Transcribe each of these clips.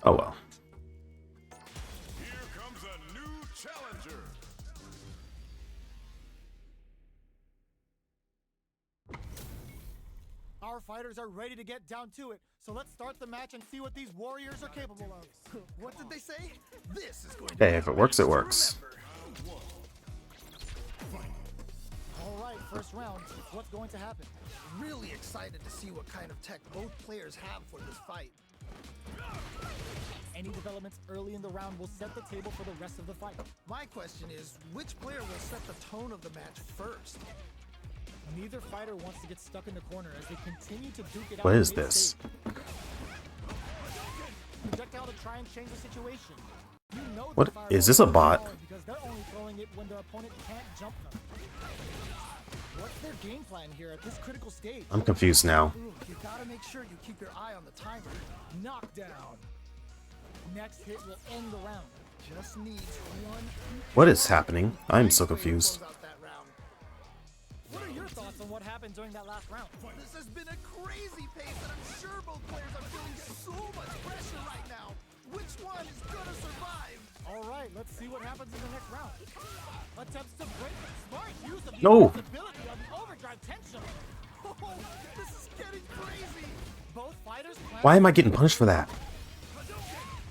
Oh well. Here comes a new challenger. Our fighters are ready to get down to it, so let's start the match and see what these warriors are capable of. What did they say? This is going to Hey, if it works, it works. All right, first round. What's going to happen? really excited to see what kind of tech both players have for this fight. Any developments early in the round will set the table for the rest of the fight. My question is, which player will set the tone of the match first? Neither fighter wants to get stuck in the corner as they continue to duke it out. What is this? Projectile to try and change the situation. You know What is this, a bot? because they're only throwing it when their opponent can't jump them. What's their game plan here at this critical stage? I'm confused now. Ooh, you gotta make sure you keep your eye on the timer. Knockdown. Next hit will end the round. Just needs one. What is happening? I'm so confused. What are your thoughts on what happened during that last round? This has been a crazy pace, and I'm sure both players are feeling so much pressure right now. Which one is gonna survive? All right, let's see what happens in the next round. Attempts to break the smart use of the No. ability on the overdrive tension. Oh, this is getting crazy. Both fighters plan. Why am I getting punished for that?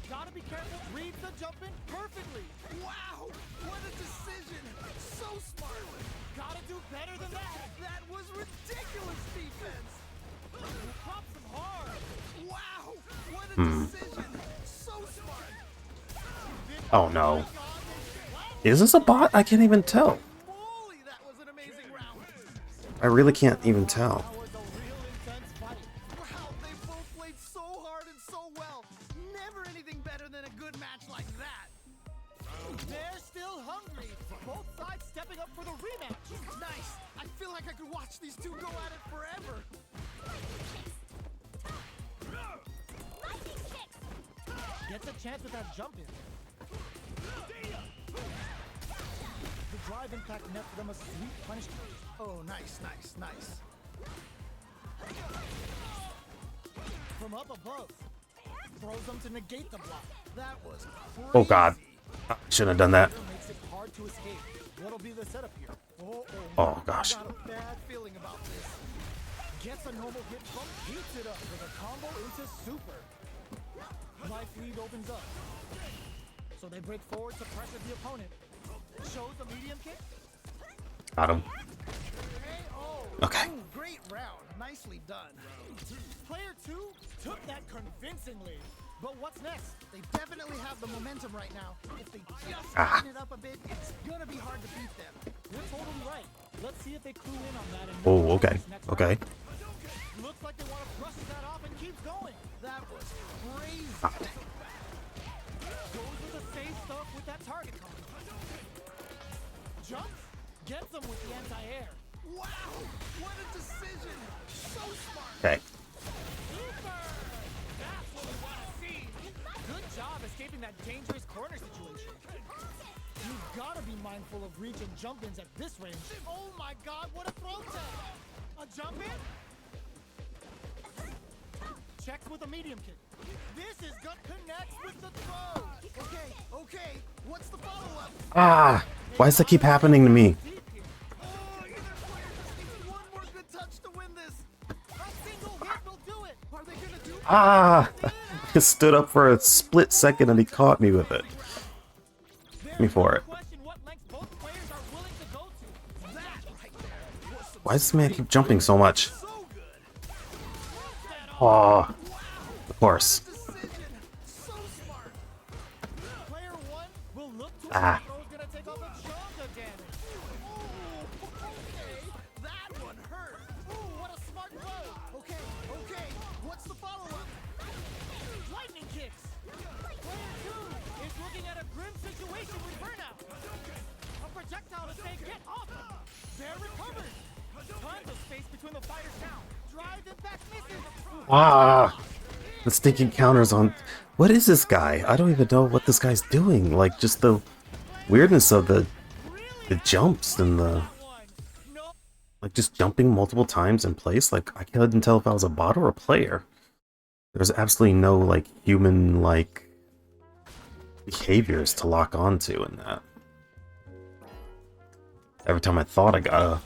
Gotta be careful. Read the jump in perfectly. Wow, what a decision. So smart. Gotta do better than that. That was ridiculous defense. Props him hard. Wow, what a decision. So smart. Oh no. Is this a bot? I can't even tell. Holy, that was an amazing round. I really can't even tell. That was a real intense fight. Wow, they both played so hard and so well. Never anything better than a good match like that. They're still hungry. Both sides stepping up for the rematch. Nice. I feel like I could watch these two go at it forever. Gets a chance with that jump in. The drive impact net for them a sweet punishment. Oh, nice, nice, nice. From up above. Throws them to negate the block. That was crazy. Oh god. I shouldn't have done that. Makes it hard to escape. What'll be the setup here? Oh gosh. Got a bad feeling about this. Gets a normal hit from, heats it up with a combo into super. Life lead opens up. So they break forward to pressure the opponent. Shows a medium kick. Got him. Oh, Okay. ooh, great round. Nicely done. Player 2 took that convincingly. But what's next? They definitely have the momentum right now. If they just Ah. tighten it up a bit, it's gonna be hard to beat them. You're totally right. Let's see if they clue in on that. And Oh, okay. next Okay. round. Looks like they want to brush that off and keeps going. That was crazy. God. Goes with the safe stuff with that target combo. Jumps, gets them with the anti-air. Wow, what a decision. So smart. Okay. Super! That's what we want to see. Good job escaping that dangerous corner situation. You've got to be mindful of reach and jump-ins at this range. Oh my god, what a throw tag! A jump-in? Checks with a medium kick. This is good. Connects with the throw. Okay, okay. What's the follow-up? Ah! Why does that keep happening to me? Oh, either player just needs one more good touch to win this. A single hit will do it. Are they gonna do Ah! I stood up for a split second and he caught me with it. Hit me for it. Question what lengths both players are willing to go to. that right there? Was some Why does this man keep jumping so much? so good. Oh, of course. Decision. So smart. Player 1 will look to Ah. throw's gonna take off a chunk of damage. Oh, okay. That one hurt. Ooh, what a smart blow. Okay, okay. What's the follow-up? Lightning kicks. Player 2 is looking at a grim situation with burnout. A projectile to say get off him. They're recovered. Tons of space between the fighters now. Drive impact misses. Ah! The stinking counters on... What is this guy? I don't even know what this guy's doing. Like, just the weirdness of the jumps and the... One. No. Like, just jumping multiple times in place? Like, I couldn't tell if I was a bot or a player. There's absolutely no, like, human, like, behaviors to lock onto in that. Every time I thought I got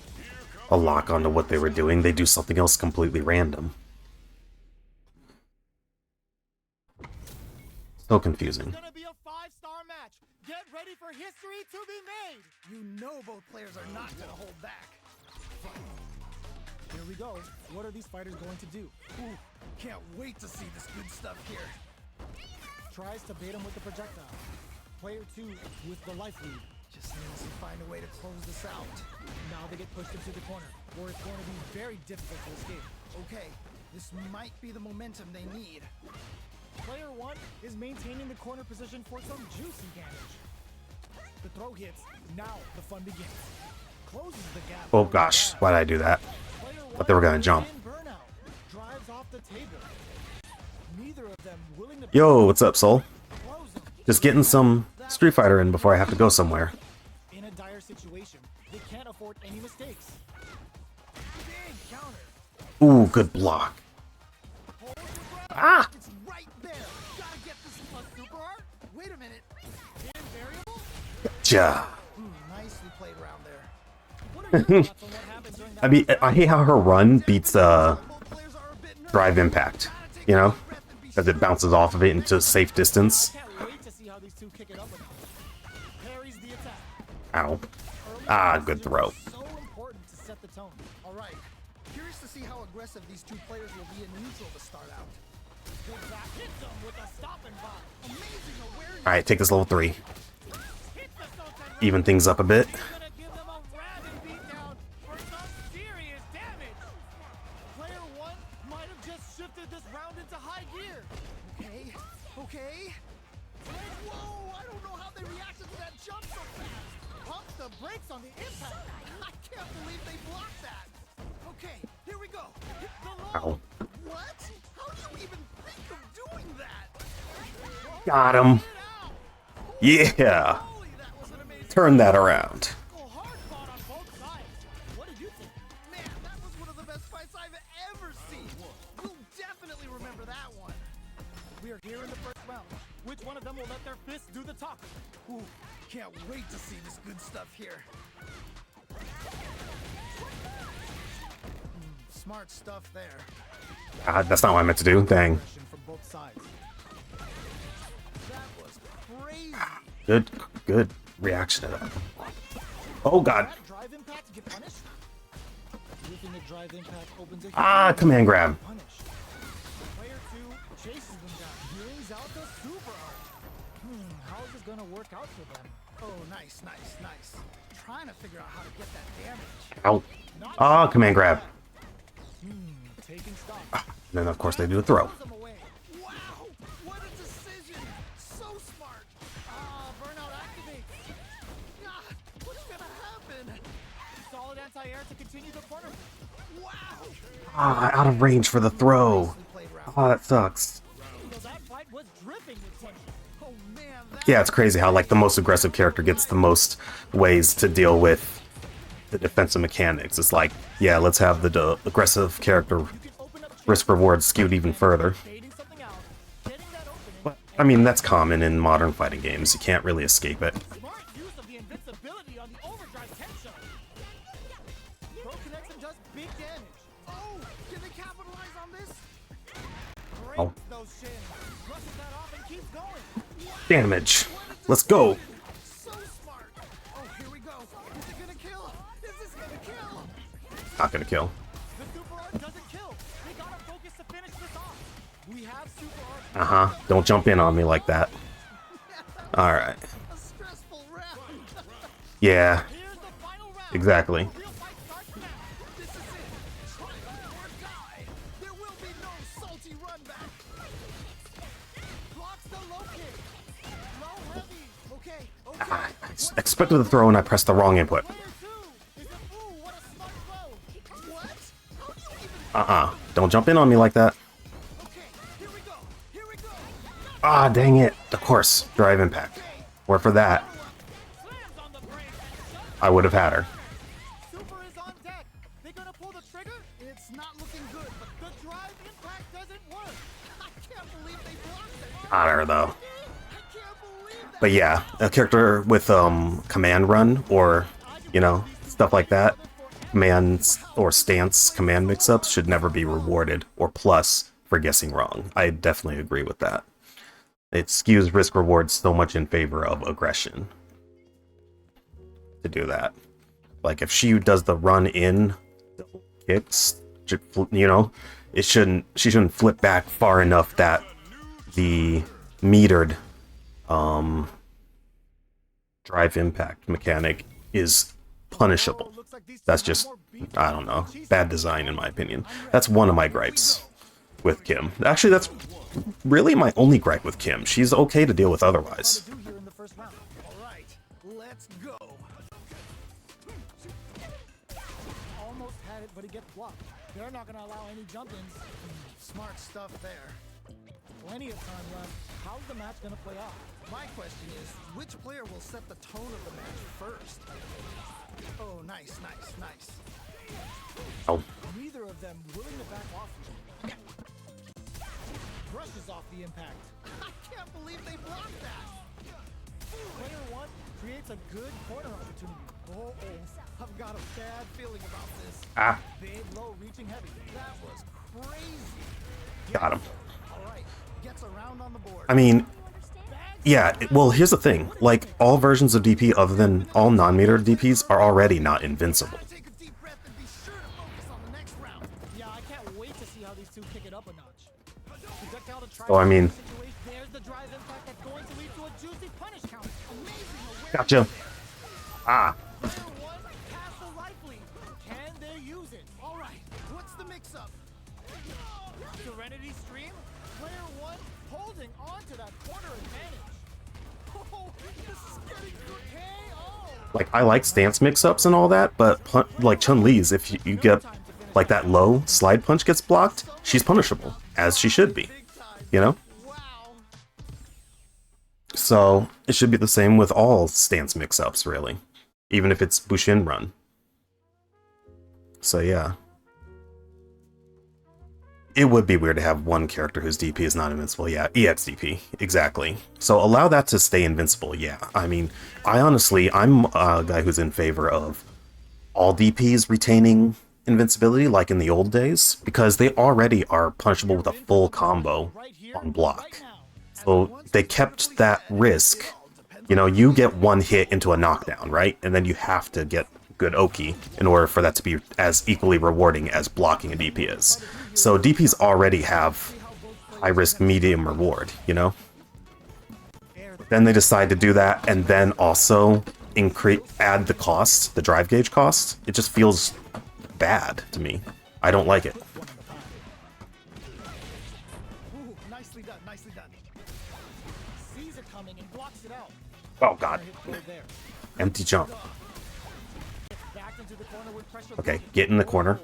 a lock onto what they were doing, they do something else completely random. So confusing. It's gonna be a 5-star match. Get ready for history to be made. You know both players are not gonna hold back. Here we go. What are these fighters going to do? Ooh, can't wait to see this good stuff here. Tries to bait him with the projectile. Player 2 with the life lead. Just needs to find a way to close this out. Now they get pushed into the corner, where it's going to be very difficult to escape. Okay, this might be the momentum they need. Player 1 is maintaining the corner position for some juicy damage. The throw hits. Now the fun begins. Closes the gap. Oh gosh, why did I do that? Player 1 Thought they were gonna jump. in burnout. Drives off the table. Neither of them willing to Yo, what's up, Soul? close him. Just getting some Street Fighter in before I have to go somewhere. In a dire situation, they can't afford any mistakes. Big counter. Ooh, good block. Ah! It's right there. Gotta get this super art. Wait a minute. Invariable? Ja. Nicely played around there. What are your thoughts on what happened during that? I mean, I hate how her run beats Both players are a bit nervous. Drive Impact, you know? As it bounces off of it into safe distance. I can't wait to see how these two kick it up with now. Parries the attack. Ow. Early Ah, good decision throw. is So important to set the tone. All right. Curious to see how aggressive these two players will be in neutral to start out. The back hits them with a stopping bomb. Amazing awareness. Alright, take this level 3. Hits the Sultan. Even things up a bit. He's gonna give them a rabid beatdown for some serious damage. Player 1 might have just shifted this round into high gear. Okay. Okay. Whoa! I don't know how they reacted to that jump so fast. Pump the brakes on the impact. I can't believe they blocked that. Okay, here we go. Hit the low. Ow. What? How do you even think of doing that? Got him. Get out. Yeah. Holy, that was an amazing. Turn that around. Go hard fought on both sides. What did you think? Man, that was one of the best fights I've ever seen. You'll definitely remember that one. We are here in the first round. Which one of them will let their fists do the talking? Ooh, can't wait to see this good stuff here. Smart stuff there. God, that's not what I meant to do. Dang. Aggression from both sides. That was crazy. Good reaction to that. Oh god. That drive impact get punished? Looking at drive impact opens a Ah, command grab. punish. Player 2 chases them down. Brings out the super art. How is this gonna work out for them? Oh, nice, nice, nice. Trying to figure out how to get that damage. Ow. Ah, command grab. Taking stock. And then of course they do a throw. Throws them away. Wow, what a decision. So smart. Burnout activates. Ah, what's gonna happen? Solid anti-air to continue the corner. Wow. Ah, out of range for the throw. Nicely played, Ralph. Ah, that sucks. So that fight was dripping with tension. Oh man, that Yeah, it's crazy how like the most aggressive character gets the most ways to deal with the defensive mechanics. It's like, yeah, let's have the aggressive character You can open up risk reward skewed even further. baiting something out, getting that opening, But I mean, that's common in modern fighting games. You can't really escape it. smart use of the invincibility on the overdrive tension. Throw connects and does big damage. Oh, can they capitalize on this? Breaks Oh. those shins. Brushes that off and keeps going. Damage. Let's go. So smart. Oh, here we go. Is it gonna kill? Is this gonna kill? Not gonna kill. The super art doesn't kill. They gotta focus to finish this off. We have super art. Uh-huh. Don't jump in on me like that. Alright. A stressful round. Yeah, Here's the final round. exactly. Real fight starts now. This is it. Try or die. There will be no salty run back. Blocks the low kick. Low heavy. Okay, okay. Ah, I expected the throw and I pressed the wrong input. Player 2 is a ooh, what a smart throw. What? How do you even... Uh-uh. Don't jump in on me like that. Okay, here we go. Here we go. Ah, dang it. Of course. Drive impact. Or for that, Slams on the brakes. I would have had her. Super is on deck. They on her though. I can't believe that. But yeah, a character with command run or, you know, stuff like that, commands or stance command mix-ups should never be rewarded or plus for guessing wrong. I definitely agree with that. It skews risk reward so much in favor of aggression to do that. Like if she does the run in double kicks, you know, she shouldn't flip back far enough that the metered drive impact mechanic is punishable. That's just, I don't know, bad design in my opinion. That's one of my gripes with Kim. Actually, that's really my only gripe with Kim. She's okay to deal with otherwise. Do here in the first round. Alright, let's go. Almost had it, but he gets blocked. They're not gonna allow any jump-ins. Smart stuff there. Plenty of time left. How's the match gonna play out? My question is, which player will set the tone of the match first? Oh, nice. Oh, Neither of them willing to back off. Brushes off the impact. I can't believe they blocked that. Player one creates a good corner opportunity. Oh, I've got a bad feeling about this. ah, Big, low, reaching heavy. That was crazy. got him. Alright, gets around on the board. I mean, yeah, well, here's the thing. Like, all versions of DP other than all non-metered DPs are already not invincible. Take a deep breath and be sure to focus on the next round. Yeah, I can't wait to see how these two kick it up a notch. Projectile to try So, I mean, situation. There's the drive impact that's going to lead to a juicy punish count. Amazing awareness. gotcha. Ah, Player one, pass the life lead. Can they use it? Alright, what's the mix-up? Serenity Stream? Player one holding on to that corner advantage. Oh, this is getting good. KO! like, I like stance mix-ups and all that, but, like, Chun-Li's, if you get, like, that low slide punch gets blocked, she's punishable, as she should be, Big time. you know? Wow. So, it should be the same with all stance mix-ups, really. Even if it's Bushin run. So, yeah. It would be weird to have one character whose DP is not invincible. Yeah, EX DP. Exactly. So, allow that to stay invincible, yeah. I mean, I'm a guy who's in favor of all DPs retaining invincibility, like in the old days, because they already are punishable with a full combo on block. So they kept that risk. You know, you get one hit into a knockdown, right? And then you have to get good Oki in order for that to be as equally rewarding as blocking a DP is. So DPs already have high risk, medium reward, you know? Then they decide to do that and then also add the cost, the drive gauge cost. It just feels bad to me. I don't like it. Ooh, nicely done. Sees it coming and blocks it out. Oh god. There. Empty jump. Back into the corner with pressure. Okay, get in the corner.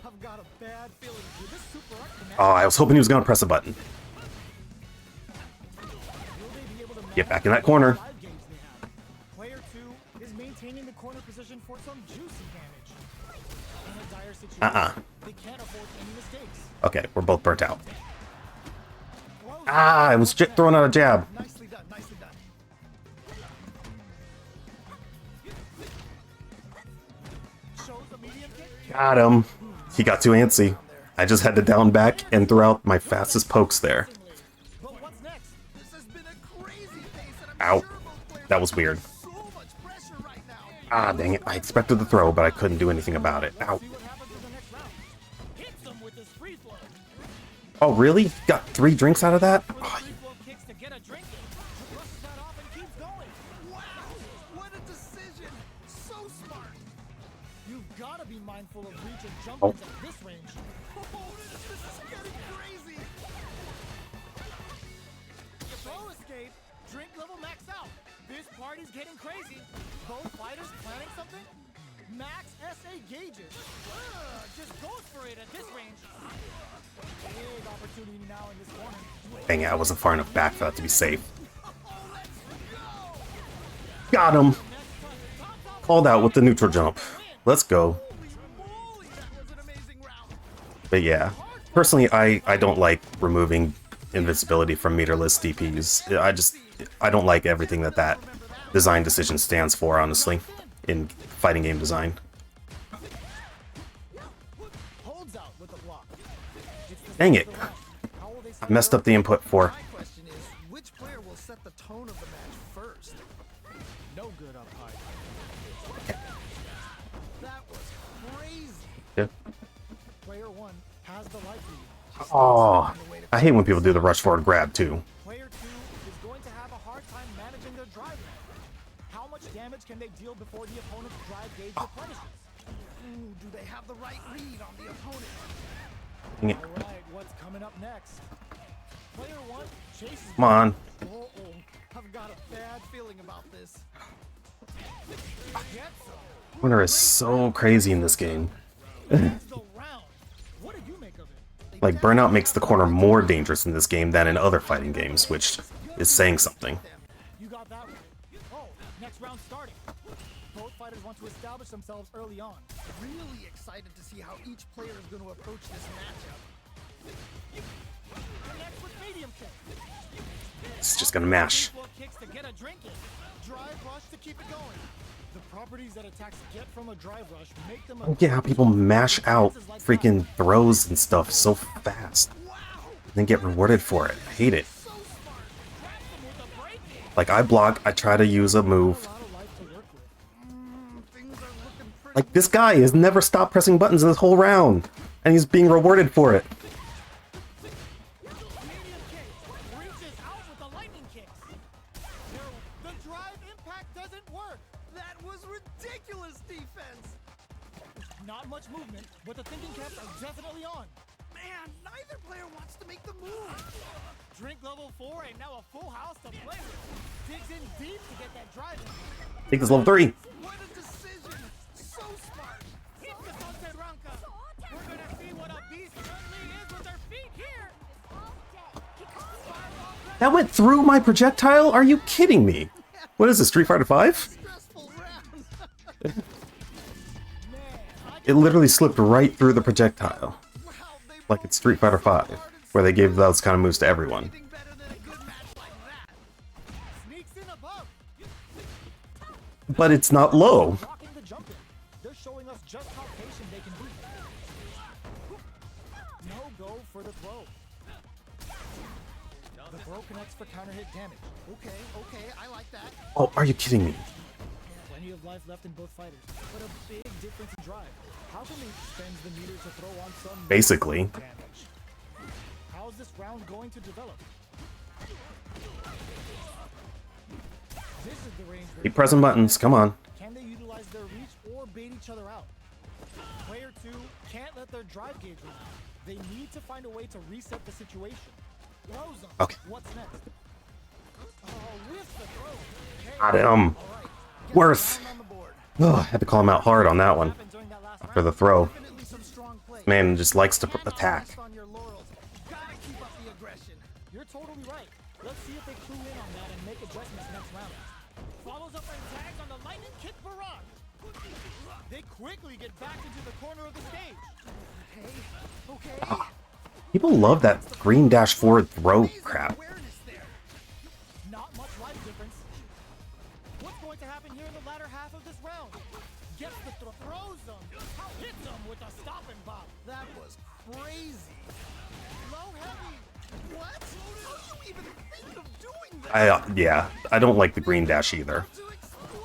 I've got a bad feeling. With this super arc command, Oh, I was hoping he was gonna press a button. will they be able to Get back in that corner. drive gauge they have? Player two is maintaining the corner position for some juicy damage. In a dire situation, they can't afford any mistakes. Okay, we're both burnt out. Close. Ah, I was throwing out a jab. Nicely done. Shows a medium kick. Got him. He got too antsy. I just had to down back and throw out my fastest pokes there. But what's next? This has been a crazy pace, and Ow. I'm sure both players That was weird. so much pressure right now. Ah, dang it. I expected the throw, but I couldn't do anything about it. Ow. See what happens in the next round. Hits him with his free flow. Oh, really? Got 3 drinks out of that? With Oh, free flow kicks to get a drink in. Brushes that off and keeps going. Wow, what a decision! So smart. You've got to be mindful of reach and jump Oh. ins at this range. Oh, this is getting crazy. Throw escape. Drink level maxed out. This party's getting crazy. Both fighters planning something? Max SA gauges. Just goes for it at this range. Big opportunity now in this corner. dang it. I wasn't far enough back for that to be safe. Got him. Called out with the neutral jump. Let's go. Holy moly, that was an amazing round. But yeah, personally, I don't like removing invincibility from meterless DPs. I don't like everything that design decision stands for, honestly, in fighting game design. Holds out with the block. Dang it. I messed up the input for. My question is, which player will set the tone of the match first? No good up high. That was crazy. Yeah. Player 1 has the life lead. Oh, I hate when people do the rush forward grab, too. Player 2 is going to have a hard time managing their drive. How much damage can they deal before the opponent's drive gauge replenishes? Ooh, do they have the right read on the opponent? Dang it. Alright, what's coming up next? Player 1 chases. Come on. Uh-oh, I've got a bad feeling about this. Gets him. Winner is so crazy in this game. Wins the round. What did you make of it? Like, Burnout makes the corner more dangerous in this game than in other fighting games, which is saying something. You got that one. Oh, next round starting. Both fighters want to establish themselves early on. Really excited to see how each player is going to approach this matchup. Next with medium kick. It's just gonna mash. Floor kicks to get a drink in. Drive rush to keep it going. The properties that attacks get from a drive rush make them I a don't get how people mash out freaking throws and stuff so fast. And then get rewarded for it. I hate it. Like, I block, I try to use a move. lot of life to work with. Things are looking pretty. Like, this guy has never stopped pressing buttons in this whole round. And he's being rewarded for it. Medium kick reaches out with the lightning kicks. The drive impact doesn't work. That was ridiculous defense. Not much movement, but the thinking caps are definitely on. Man, neither player wants to make the move. Drink level 4 and now a full house to play with. Digs in deep to get that drive in. I think this is level 3. What a decision. So smart. Keep the sunset Ranka. We're gonna see what a beast Chun-Li is with her feet here. That went through my projectile? Are you kidding me? What is this, Street Fighter 5? Stressful round. It literally slipped right through the projectile. Wow, they Like both it's Street Fighter 5, where they gave those kind of moves to everyone. anything better than a good match like that. Sneaks in above. But it's not low. Blocking the jump in. They're showing us just how patient they can be. No go for the throw. The throw connects for counter hit damage. Okay, I like that. Oh, are you kidding me? Plenty of life left in both fighters, but a big difference in drive. How can they spend the meter to throw on some Basically. damage? How's this round going to develop? This is the range where Keep pressing buttons, come on. can they utilize their reach or bait each other out? Player 2 can't let their drive gauge run. They need to find a way to reset the situation. Throws them. Okay. What's next? Oh, with the throw. Okay. Got him. All right. Get Worth. down on the board. Oh, I had to call him out hard on that one. Happened during that last For the round. throw. Definitely some strong play. Man just likes to Can't attack. rest on your laurels. Gotta keep up the aggression. You're totally right. Let's see if they clue in on that and make adjustments next round. Follows up and tags on the lightning kick barrage. They quickly get back into the corner of the stage. Okay. People love that green dash forward throw crap. Awareness there. Not much life difference. What's going to happen here in the latter half of this round? Gets the throws them. Hits them with a stop and bop. That was crazy. Low heavy. What? How do you even think of doing that? Yeah, I don't like the green dash either. To explode.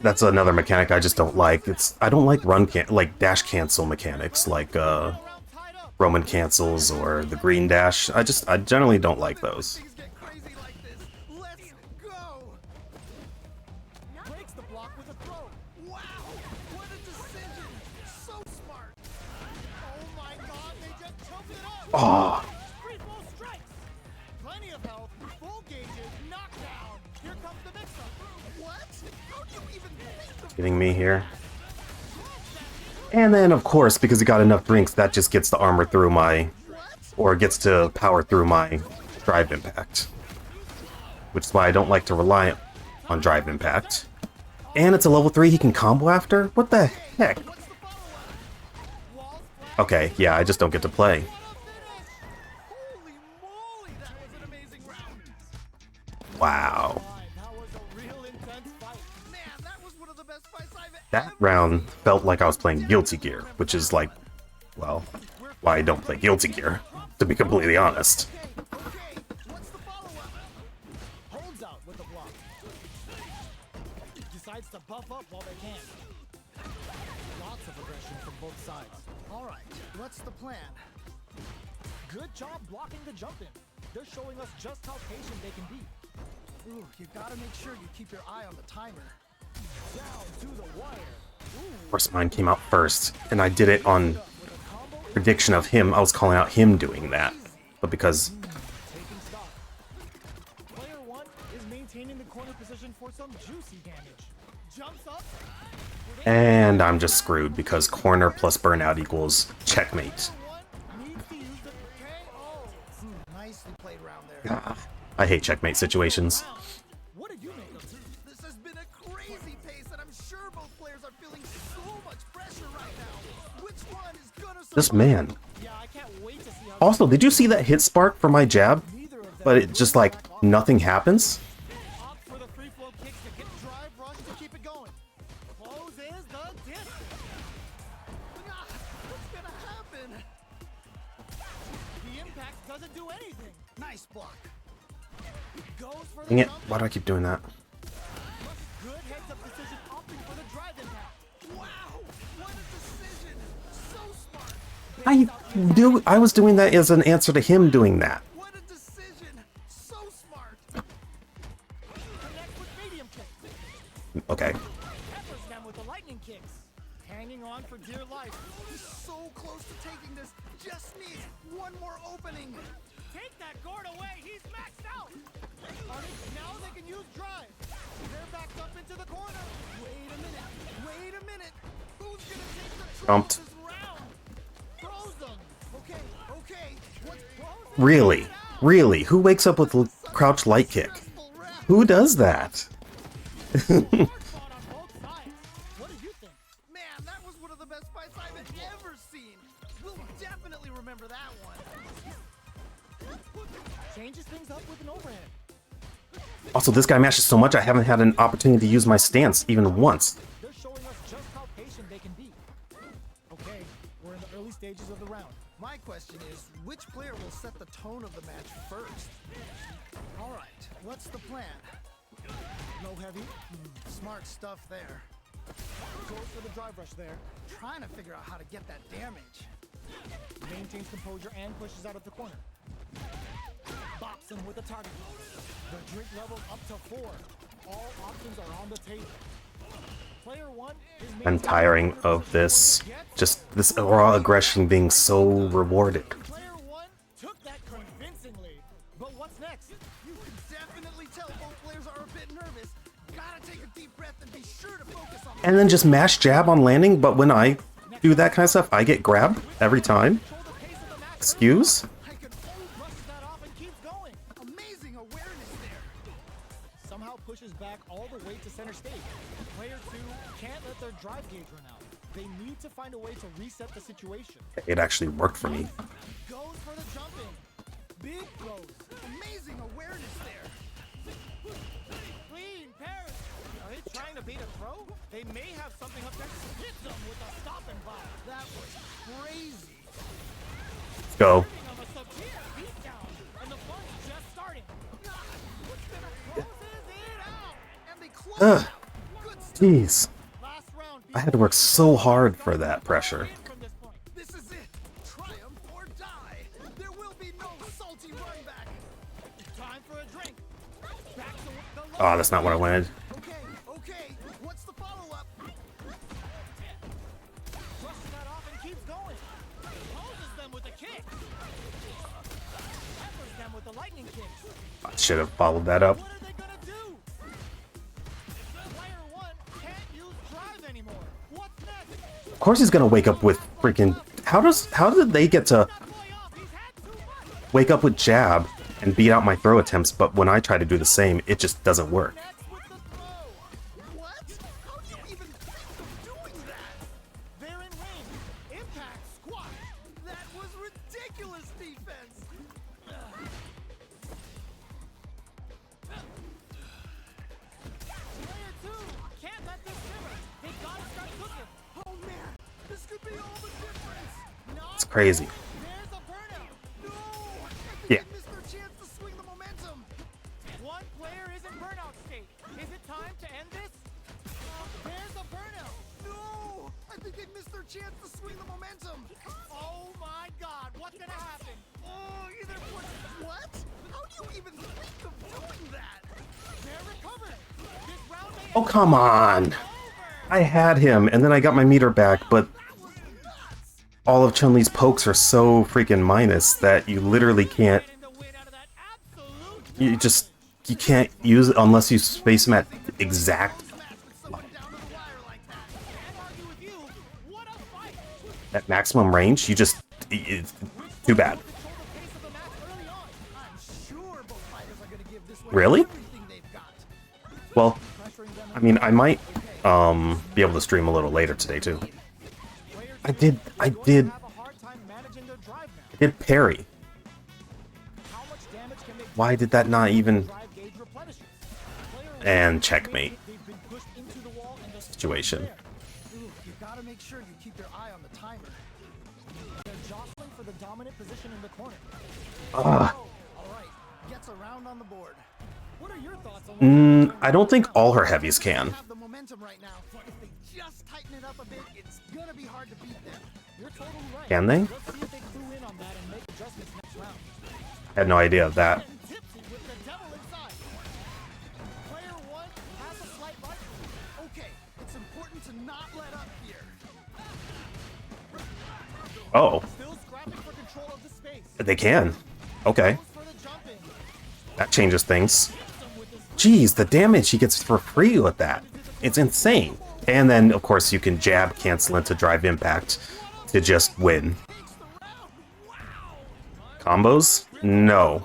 That's another mechanic I just don't like. I don't like like dash cancel mechanics, like Round tied up. Roman cancels or the green dash. I generally don't like those. Things get crazy like this. Let's go. Breaks the block with a throw. Wow. What a decision. So smart. Oh my god, they just choked it up. Oh, Free flow strikes. Plenty of health. Full gauges. Knockdown. Here comes the mix-up. What? How do you even think of getting me here. And then, of course, because he got enough drinks, that just gets the armor through my... Or gets to power through my drive impact. Which is why I don't like to rely on drive impact. And it's a level 3 he can combo after? What the heck? Walls flat. Okay, yeah, I just don't get to play. Holy Wow. That was a real intense fight. Man, that was one of the best fights I've That ever round felt like I was playing Guilty Gear, which is like, well, why I don't play Guilty Gear, to be completely honest. Okay, what's the follow-up? Holds out with the block. Decides to buff up while they can. Lots of aggression from both sides. All right, what's the plan? Good job blocking the jump in. They're showing us just how patient they can be. Ooh, you gotta make sure you keep your eye on the timer. Down to the wire. Of course, mine came out first, and I did it on prediction of him. I was calling out him doing that, but because Taking stock. Player 1 is maintaining the corner position for some juicy damage. Jumps up. and I'm just screwed because corner plus burnout equals checkmate. One needs to use the KO. Nicely played round there. I hate checkmate situations. What did you make of it? This has been a crazy pace, and I'm sure both players are feeling so much pressure right now. Which one is gonna This man. Yeah, I can't wait to see how Also, did you see that hit spark for my jab? neither of them But it just like nothing happens? opt for the free flow kicks to get drive rush to keep it going. Closes the distance. Ah, what's gonna happen? The impact doesn't do anything. Nice block. Goes for the Dang it, jump. why do I keep doing that? Good heads up decision opting for the drive impact. Wow, what a decision. So smart. I was doing that as an answer to him doing that. What a decision. So smart. Connect with medium kicks. Okay. Peppers them with the lightning kicks. Hanging on for dear life. He's so close to taking this. Just needs one more opening. Take that guard away. He's maxed out. Now they can use drive. They're backed up into the corner. Wait a minute. Wait a minute. Who's gonna take the Jumped. this round? Frozen. Okay, okay. What's Really? Really? Who wakes up with crouch light kick? successful round? Who does that? Hard fought on both sides. What do you think? Man, that was one of the best fights I've ever seen. We'll definitely remember that one. Changes things up with an overhead. Also, this guy mashes so much I haven't had an opportunity to use my stance even once. They're showing us just how patient they can be. Okay, we're in the early stages of the round. My question is, which player will set the tone of the match first? All right, what's the plan? Low heavy. Smart stuff there. Goes for the drive rush there. Trying to figure out how to get that damage. Maintains composure and pushes out of the corner. Bops him with a target. The drink level up to 4. All options are on the table. Player 1 is I'm tiring of this. Just this raw aggression being so rewarded. Player 1 took that convincingly. But what's next? You can definitely tell both players are a bit nervous. Gotta take a deep breath and be sure to focus on And then just mash jab on landing, but when I do that kind of stuff, I get grabbed every time. Control the pace of the match. Excuse? I could Brushes that off and keeps going. amazing awareness there. Somehow pushes back all the way to center stage. Player 2 can't let their drive gauge run out. They need to find a way to reset the situation. It actually worked for me. Goes for the jump in. Big throws. Amazing awareness there. Clean parry. Are they trying to beat a throw? They may have something up there. Hits them with a stop and block. That was crazy. Let's go. Giving them a severe beatdown. And the fun's just starting. Closes it out. And they close Ugh. out. Good stuff. Jeez. Last round. I had to work so hard for that pressure. From this point. This is it. Triumph or die. There will be no salty run back. Time for a drink. Back to the Oh, that's not what I wanted. Okay, okay. What's the follow-up? brushes that off and keeps going. Poses them with a kick. Peppers them with the lightning kicks. I should have followed that up. What are they gonna do? Player 1 can't use drive anymore. What's next? Of course he's gonna wake up with freaking... How did they get to Boy off. He's had too much. wake up with jab and beat out my throw attempts, but when I try to do the same, it just doesn't work? Next with the throw. What? How do you even think of doing that? They're in range. Impact squat. That was ridiculous defense. could be all the difference. It's crazy. There's a burnout. No, I think Yeah. they missed their chance to swing the momentum. One player is in burnout state. Is it time to end this? There's a burnout. No, I think they missed their chance to swing the momentum. Oh my God, what's gonna happen? Oh, either what? How do you even think of doing that? They're recovered. This round may Oh, come on. I had him, and then I got my meter back, but all of Chun-Li's pokes are so freaking minus that you literally can't... end the win out of that absolute. You can't use it unless you space them at exact... Match with someone down to the wire like that. Can't argue with you. What a fight. at maximum range. You just... It's too bad. Control the pace of the match early on. I'm sure both fighters are gonna give this one Really? everything they've got. Well, Pressuring them I mean, I might be able to stream a little later today, too. I did have a hard time managing their drive now. I did parry. How much damage can they Why did that not even... drive gauge replenishes? Player And checkmate they've been pushed into the wall and they're still situation. there. Ooh, you gotta make sure you keep your eye on the timer. They're jostling for the dominant position in the corner. Ugh. All right, gets around on the board. What are your thoughts on I don't think all her heavies can. Have the momentum right now. If they just tighten it up a bit, it's gonna be hard to beat them. You're totally right. Can they? Let's see if they clue in on that and make adjustments next round. I had no idea of that. And tipsy with the devil inside. Player one has a slight bite. Okay, it's important to not let up here. Oh, Still scrapping for control of the space. they can. Okay, Goes for the jumping. that changes things. Hits him with his Jeez, the damage he gets for free with that. It's insane. And then, of course, you can jab cancel into drive impact to just win. Combos? No.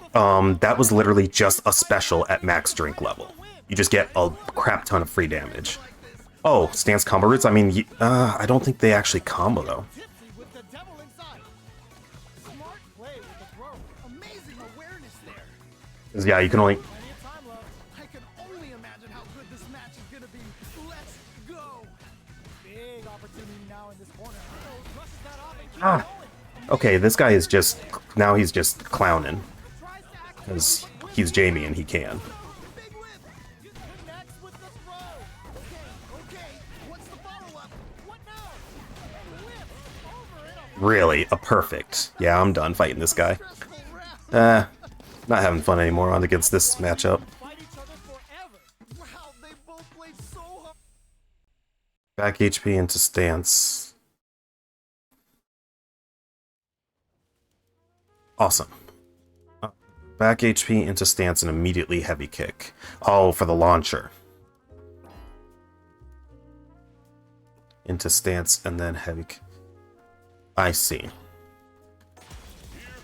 That was literally just a special at max drink level. You just get a crap ton of free damage. Oh, stance combo roots? I mean, I don't think they actually combo, though. tipsy with the devil inside. Smart play with the throw. Amazing awareness there. 'Cause, yeah, you can only... Plenty of time left. I can only imagine how good this match is gonna be. Let's go. Big opportunity now in this corner. Oh, brushes that off and keeps Ah. going. Okay, this guy is just... Now he's just clowning. Tries to act Because he's Jamie and he can. Big whip. connects with the throw. Okay, what's the follow-up? What now? And whips over in a Really, a perfect. Yeah, I'm done fighting this guy. Stressful round. Not having fun anymore on against this matchup. fight each other forever. Wow, they both played so hard. Back HP into stance. Awesome. Back HP into stance and immediately heavy kick. Oh, for the launcher. Into stance and then heavy kick. I see. Here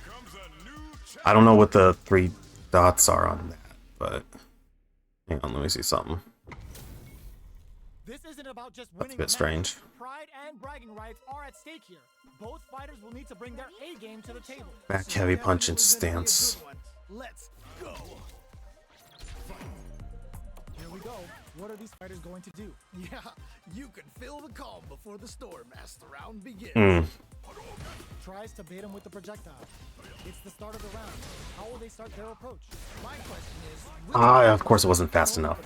comes a new I don't know what the 3 dots are on that, but hang on, let me see something. This isn't about just That's a winning bit match. strange. Pride and bragging rights are at stake here. Both fighters will need to bring their A game to the table. Back heavy punch into stance. Let's go. Here we go. What are these fighters going to do? Yeah, you can feel the calm before the storm as the round begins. Tries to bait him with the projectile. It's the start of the round. How will they start their approach? My question is, Of course it wasn't fast enough.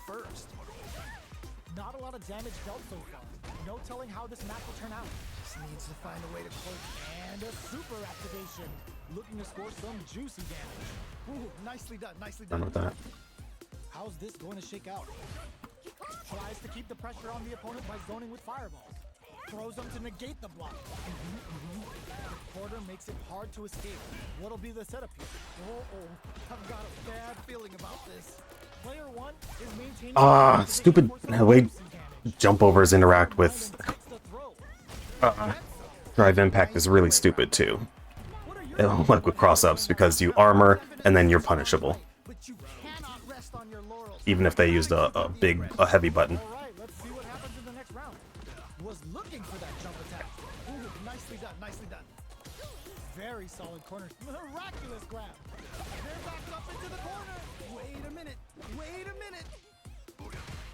first. Not a lot of damage dealt so far. No telling how this match will turn out. Just needs to find a way to close. And a super activation. Looking to score some juicy damage. Ooh, nicely done, nicely Done done. with that. How's this going to shake out? Tries to keep the pressure on the opponent by zoning with fireballs. Throws them to negate the block. The quarter makes it hard to escape. What'll be the setup here? I've got a bad feeling about this. Player one is maintaining... Stupid way jump overs interact with drive impact is really stupid too. Like with cross ups because you armor and then you're punishable. But you cannot rest on your laurels. Even if they used a heavy button. All right, let's see what happens in the next round. Was looking for that jump attack. Ooh, nicely done, nicely done. Very solid corner. Miraculous grab. They're backed up into the corner. Wait a minute, wait a minute.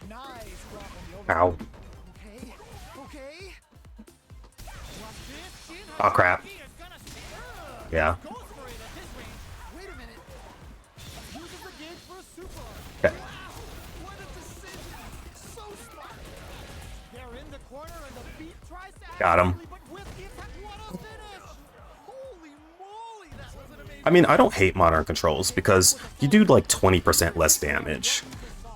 Nice drop on the over. Ow. Okay, okay. Oh crap. Yeah. Goes for it at this range. Wait a minute. Uses the gauge for a super art. Okay. What a decision. So smart. They're in the corner and the beat tries to Got him. but with the attack, what a finish! Holy moly, that was an amazing. I mean, I don't hate modern controls because you do like 20% less damage.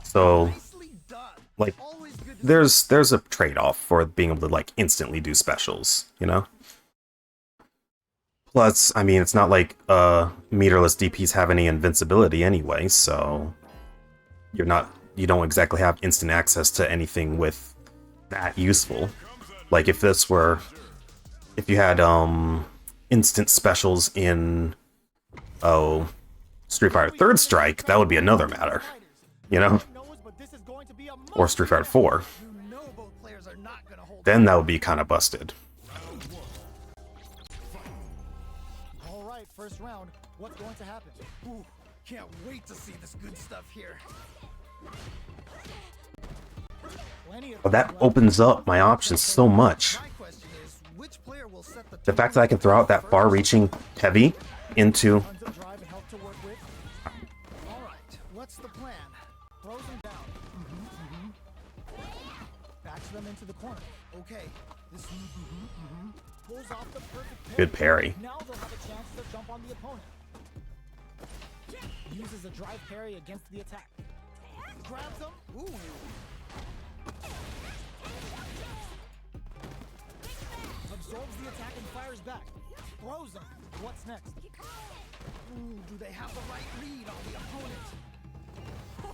So, Nicely done. like, Always good to there's a trade-off for being able to like instantly do specials, you know? Plus, I mean, it's not like meterless DPs have any invincibility anyway, so you don't exactly have instant access to anything with that useful. Like if you had instant specials in Street Fighter Third Strike, that would be another matter, you know? Or Street Fighter 4. You know both players are not gonna hold. Then that would be kind of busted. All right, first round. What's going to happen? Ooh, can't wait to see this good stuff here. Plenty of But that opens up my options so much. My question is, which player will set the The fact that I can throw out that far-reaching heavy into... tons of drive and help to work with. All right, what's the plan? Throws them down. Backs them into the corner. Okay, this Pulls off the perfect parry. Good parry. Now they'll have a chance to jump on the opponent. Uses a drive parry against the attack. Grabs them. ooh, Absorbs the attack and fires back. Throws them. What's next? ooh, do they have the right read on the opponent?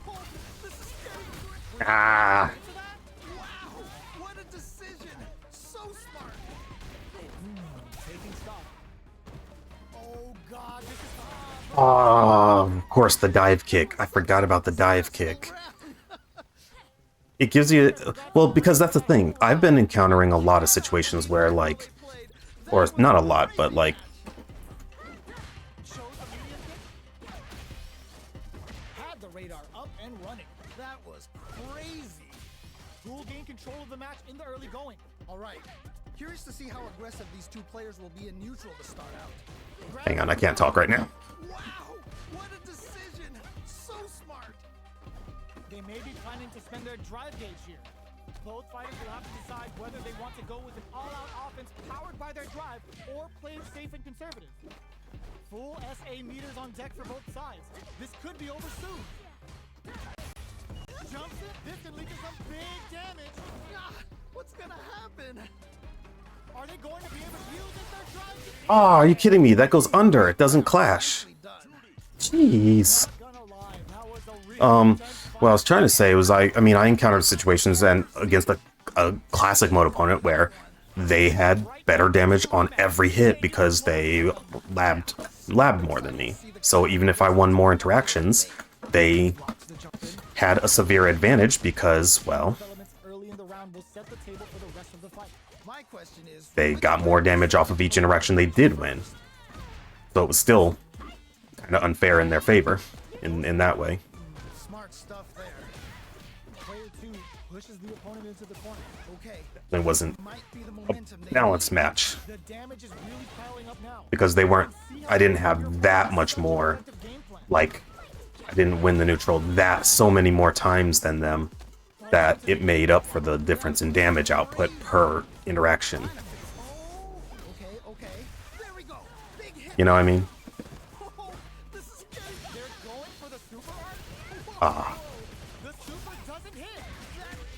Oh, this is scary. Ah! Wow, what a decision! So smart. Taking stock. Oh god, this is Of course, the dive kick. I forgot about the dive kick. It gives you... Well, because that's the thing. I've been encountering a lot of situations where, like... Or, not a lot, but, like... shows a medium kick. Had the radar up and running. That was crazy. Who will gain control of the match in the early going? All right, curious to see how aggressive these two players will be in neutral to start out. Hang on, I can't talk right now. Wow, what a decision! So smart. They may be planning to spend their drive gauge here. Both fighters will have to decide whether they want to go with an all-out offense powered by their drive or play it safe and conservative. Full SA meters on deck for both sides. This could be over soon. Jumps it. This can lead to some big damage. Ah, what's gonna happen? Are they going to be able to use their drive? Oh, are you kidding me? That goes under. It doesn't clash. Done. Jeez. Gonna lie, that was a real What I was trying to say was I mean, I encountered situations and against a classic mode opponent where they had better damage on every hit because they labbed more than me. So even if I won more interactions, they had a severe advantage because, well, elements early in the round will set the table for the rest of the fight. My question is, they got more damage off of each interaction they did win. So it was still kind of unfair in their favor in that way. smart stuff there. Player 2 pushes the opponent into the corner. Okay, It wasn't might be the a momentum they balanced match The damage is really piling up now. because I didn't have that much more, Effective game plan. like, I didn't win the neutral so many more times than them that it made up for the difference in damage output per interaction. Okay, there we go. Big hit. You know what I mean? Oh, this is getting. They're going for the super art. Ah, The super doesn't hit.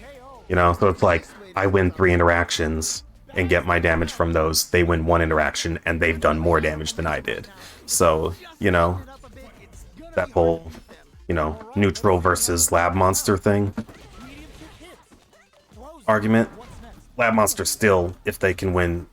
KO. you know, so it's like I win 3 interactions and get my damage from those. They win 1 interaction and they've done more damage than I did. So, you know, Up a bit, it's gonna that be whole, hard to beat them. you know, neutral versus lab monster thing Medium kick hits. Throws. argument. What's next? Lab monster still, if they can win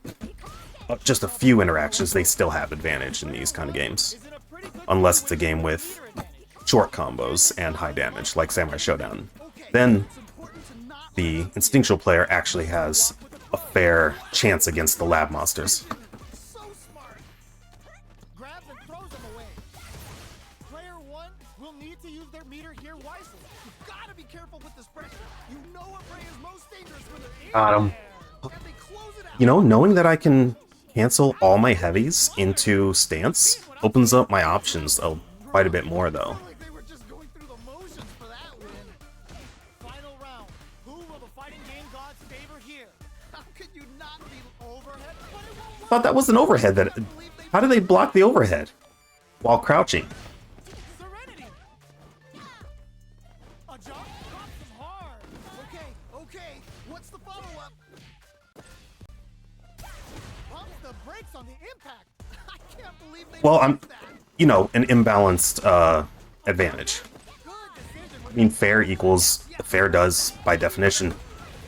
just a few interactions, they still have advantage in these kind of games. Is it a pretty good Unless it's a game with meter advantage? short combos and high damage, like Samurai Showdown. Then It's important to not the instinctual player actually has a fair chance against the lab monsters. so smart. Grabs and throws them away. Player 1 will need to use their meter here wisely. You gotta be careful with this pressure. You know what Ray is most dangerous when they're in Got him. there. And they close it out. You know, knowing that I can cancel all my heavies into stance opens up my options quite a bit more, though. Like they were just going through the motions for that win. Final round. Who will the fighting game gods favor here? How could you not be overhead? But it won't I thought that was an overhead. How do they block the overhead while crouching? Serenity. A jump drops them hard. Okay. What's the follow-up? Pumps the brakes on the impact. I can't believe they Well, I'm, missed that. you know, an imbalanced advantage. Good decision. I mean, fair does, by definition,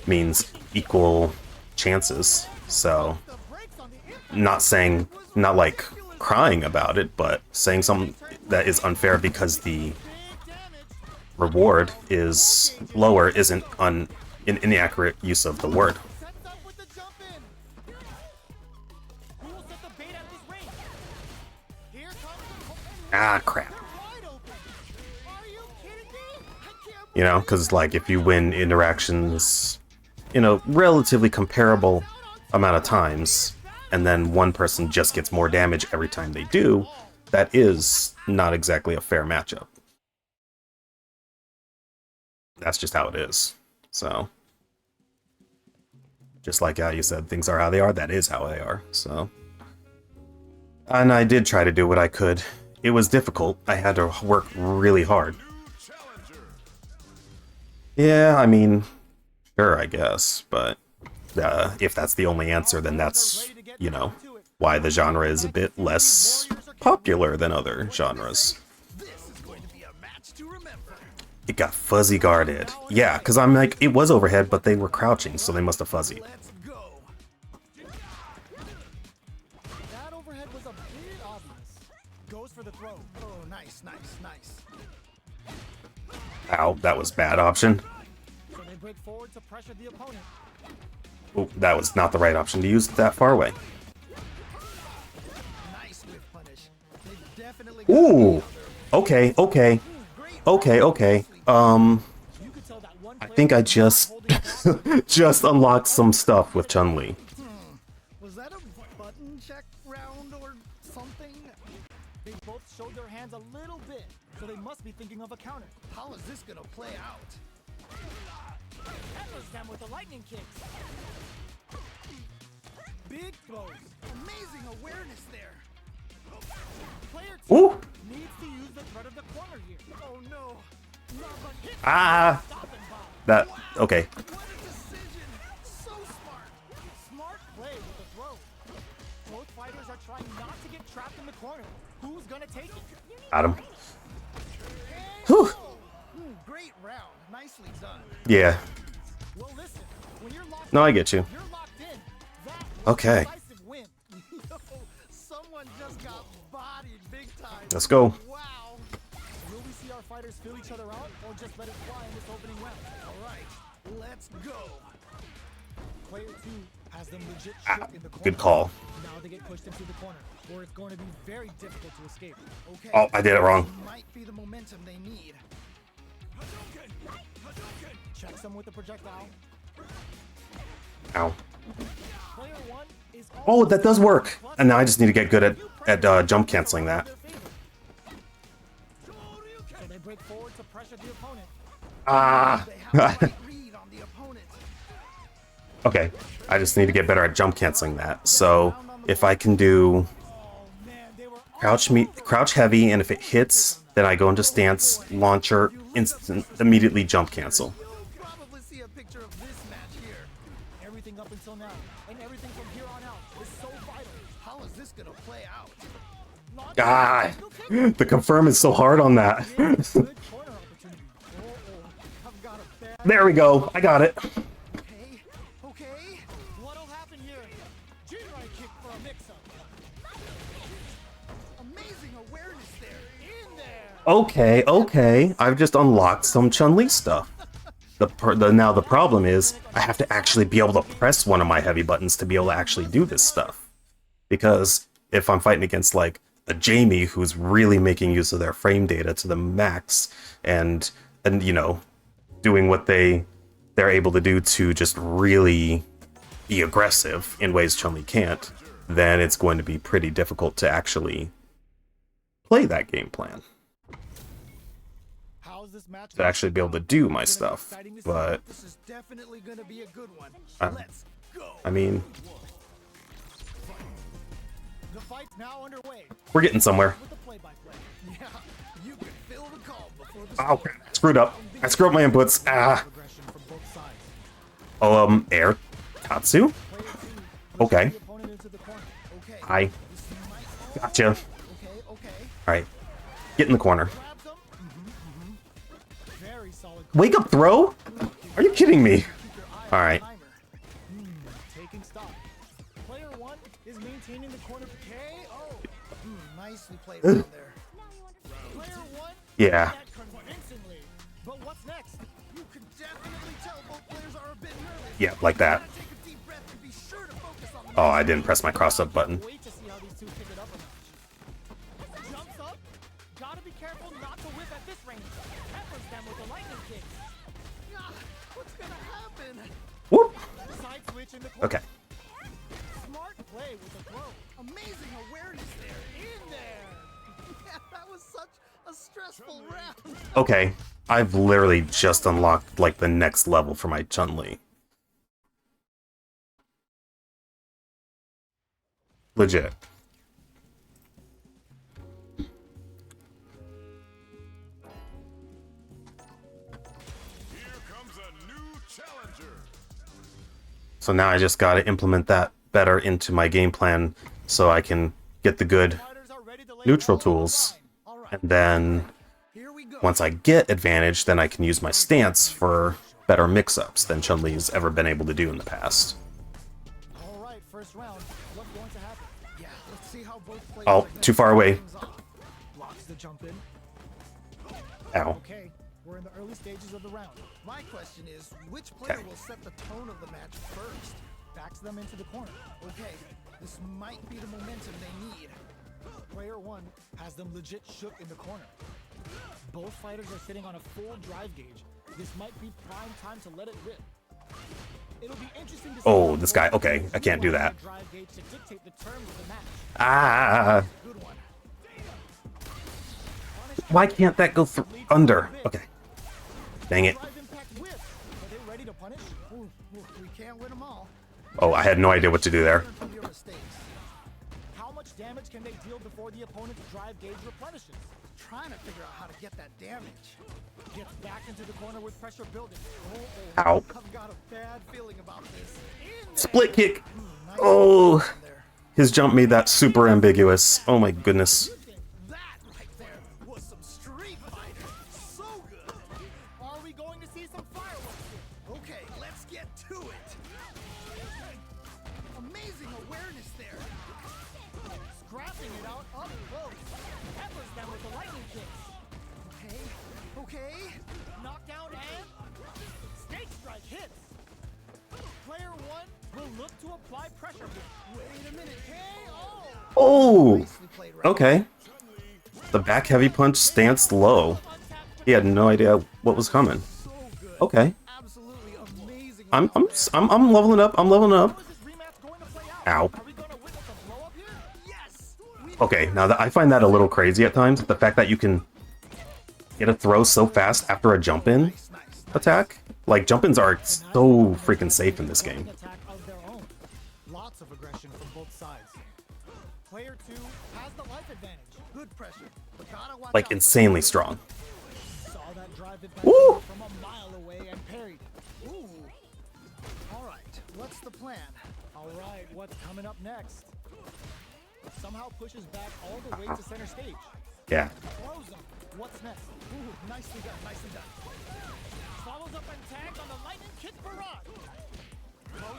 means equal chances. So, The brakes on the impact. not like crying about it, but saying something that is unfair because the Big damage. reward is lower isn't an inaccurate use of the word. Sets up with the jump in. Who will set the bait at this range? Here comes the Ah, crap. wide open. Are you kidding me? I can't You know, because, like, if you win interactions in a relatively comparable amount of times, and then one person just gets more damage every time they do, that is not exactly a fair matchup. That's just how it is. So, just like how you said things are how they are, that is how they are. So, and I did try to do what I could. It was difficult. I had to work really hard. Challenger. Yeah, I mean, sure, I guess, but if that's the only answer, then that's, you know, why the genre is a bit less popular than other genres. This is going to be a match to remember. It got fuzzy guarded. Yeah, because I'm like, it was overhead, but they were crouching, so they must have fuzzy. Let's go. That overhead was a bit obvious. Goes for the throw. Oh, nice. Ow, that was bad option. So they break forward to pressure the opponent. Oh, that was not the right option to use that far away. Nice whip punish. They definitely Ooh, okay. Great. You could tell that one I player think I was not just holding back. just unlocked some stuff with Chun-Li. Was that a button check round or something? They both showed their hands a little bit, so they must be thinking of a counter. How is this gonna play out? Hammers them with the lightning kicks. Big throws. Amazing awareness there. Player 2 Ooh, needs to use the threat of the corner here. Oh no. Not but hit. ah, Stop and bomb. that, okay. What a decision! So smart. Smart play with the throw. Both fighters are trying not to get trapped in the corner. Who's gonna take it? Got him. Whew. Great round. Nicely done. Yeah, Well, listen. When you're locked no, I get you. you're locked in. That was Okay. a decisive win. Yo, someone just got bodied big time. Let's go. Wow. Will we see our fighters fill each other out, or just let it fly in this opening round? All right, let's go. Player 2 has them legit Ah, shook in the corner. good call. Now they get pushed into the corner, where it's going to be very difficult to escape. Okay. Oh, I did it wrong. Might be the momentum they need. Checks them with the projectile. Ow. Player 1 is Oh, that does work. And now I just need to get good at jump canceling that. So they break forward to pressure the opponent. Ah. They have a right read on the opponent. Okay, I just need to get better at jump canceling that. So if I can do Oh man, they were crouch heavy, and if it hits, then I go into stance, launcher, immediately jump cancel. You'll probably see a picture of this match here. everything up until now, and everything from here on out is so vital. How is this gonna play out? Launch God, the confirm is so hard on that. good corner opportunity. I've got a bad. There we go, I got it. Okay. What'll happen here? Jinrai kick for a mix-up. Amazing awareness there. In there. Okay, I've just unlocked some Chun-Li stuff. Now the problem is, I have to actually be able to press one of my heavy buttons to be able to actually do this stuff. Because if I'm fighting against, like, a Jamie who's really making use of their frame data to the max, and you know, doing what they're able to do to just really be aggressive in ways Chun-Li can't, then it's going to be pretty difficult to actually play that game plan. How's this match To actually be able to do my Gonna be stuff. exciting to see. But, This is definitely gonna be a good one. Uh, Let's go. I mean, The fight's now underway. we're getting somewhere. With the play-by-play. Yeah, you can feel the call before the Oh, score. crap. Screwed up. I screwed up my inputs. Ah. Aggression from both sides. Oh, air Tatsu? Player 2 Okay. pushes the opponent into the corner. Okay. I This might... gotcha. Okay, okay. Alright. Get in the corner. Grabs him. Very solid. Wake up throw? Are you kidding me? Keep your eye on the Alright. timer. Taking stock. Player 1 is maintaining the corner. KO. Nicely played around there. Player 1 Yeah. that convincingly. But what's next? You can definitely tell both players are a bit nervous. Yeah, like that. Gotta take a deep breath and be sure to focus on the Oh, I didn't press my cross-up button. Wait to see how these two pick it up a notch. Jumps up. Gotta be careful not to whip at this range. Peppers them with the lightning kick. Ah, what's gonna happen? Whoop. Side switch in the corner. Okay. Smart play with the throw. Amazing awareness there. In there. Yeah, that was such a stressful round. Okay. I've literally just unlocked, like, the next level for my Chun-Li. Legit. Here comes a new challenger. So now I just gotta implement that better into my game plan so I can get the good Fighters are ready to lay neutral all on the tools. line. All right. And then Here we go. once I get advantage, then I can use my stance for better mix-ups than Chun-Li's ever been able to do in the past. All right, first round. What's going to happen? Yeah, let's see how both players Oh, are gonna too far away. things off. Blocks the jump in. Ow. Okay, we're in the early stages of the round. My question is, which player Okay. will set the tone of the match first? Backs them into the corner. Okay, this might be the momentum they need. Player 1 has them legit shook in the corner. Both fighters are sitting on a full drive gauge. This might be prime time to let it rip. It'll be interesting to see Oh, how this both guy. Okay, players I can't do utilize that. their drive gauge to dictate the terms of the match. Ah. Good one. Why can't that go through under? Okay. Dang it. Drive impact whip. Are they ready to punish? Ooh, we can't win them all. Oh, I had no idea what to do there. Learn from your mistakes. How much damage can they deal before the opponent's drive gauge replenishes? Trying to figure out how to get that damage. Gets back into the corner with pressure building. Ow. I've got a bad feeling about this. Split kick. Nice Oh. in there. His jump made that super ambiguous. Oh my goodness. That right there was some street fighter. So good. Are we going to see some fireworks here? Okay, let's get to it. Amazing awareness there. Scrapping it out up close. Peppers them with the lightning kicks. Okay, okay. Knockdown and snake strike hits. Player 1 will look to apply pressure. Wait a minute. KO. Oh. Nicely played right Okay. The back heavy punch stance low. He had no idea what was coming. So good. Okay. Absolutely amazing. I'm leveling up. I'm leveling up. How is this rematch going to play out? Ow. Are we going to witness a blow up here? Yes. We Okay, now that I find that a little crazy at times. The fact that you can get a throw so fast after a jump in nice. attack. Like jump ins are so freaking safe in this game. Attack of their own. Lots of aggression from both sides. Player 2 has the life advantage. Good pressure. But gotta watch Like out for insanely strong. Saw that drive advantage Woo! from a mile away and parried. Ooh. All right. What's the plan? All right, what's coming up next? Somehow pushes back all the way to center stage. Yeah. Throws him. What's next? Ooh, nicely done. Nicely done. Follows up and tags on the lightning kick barrage.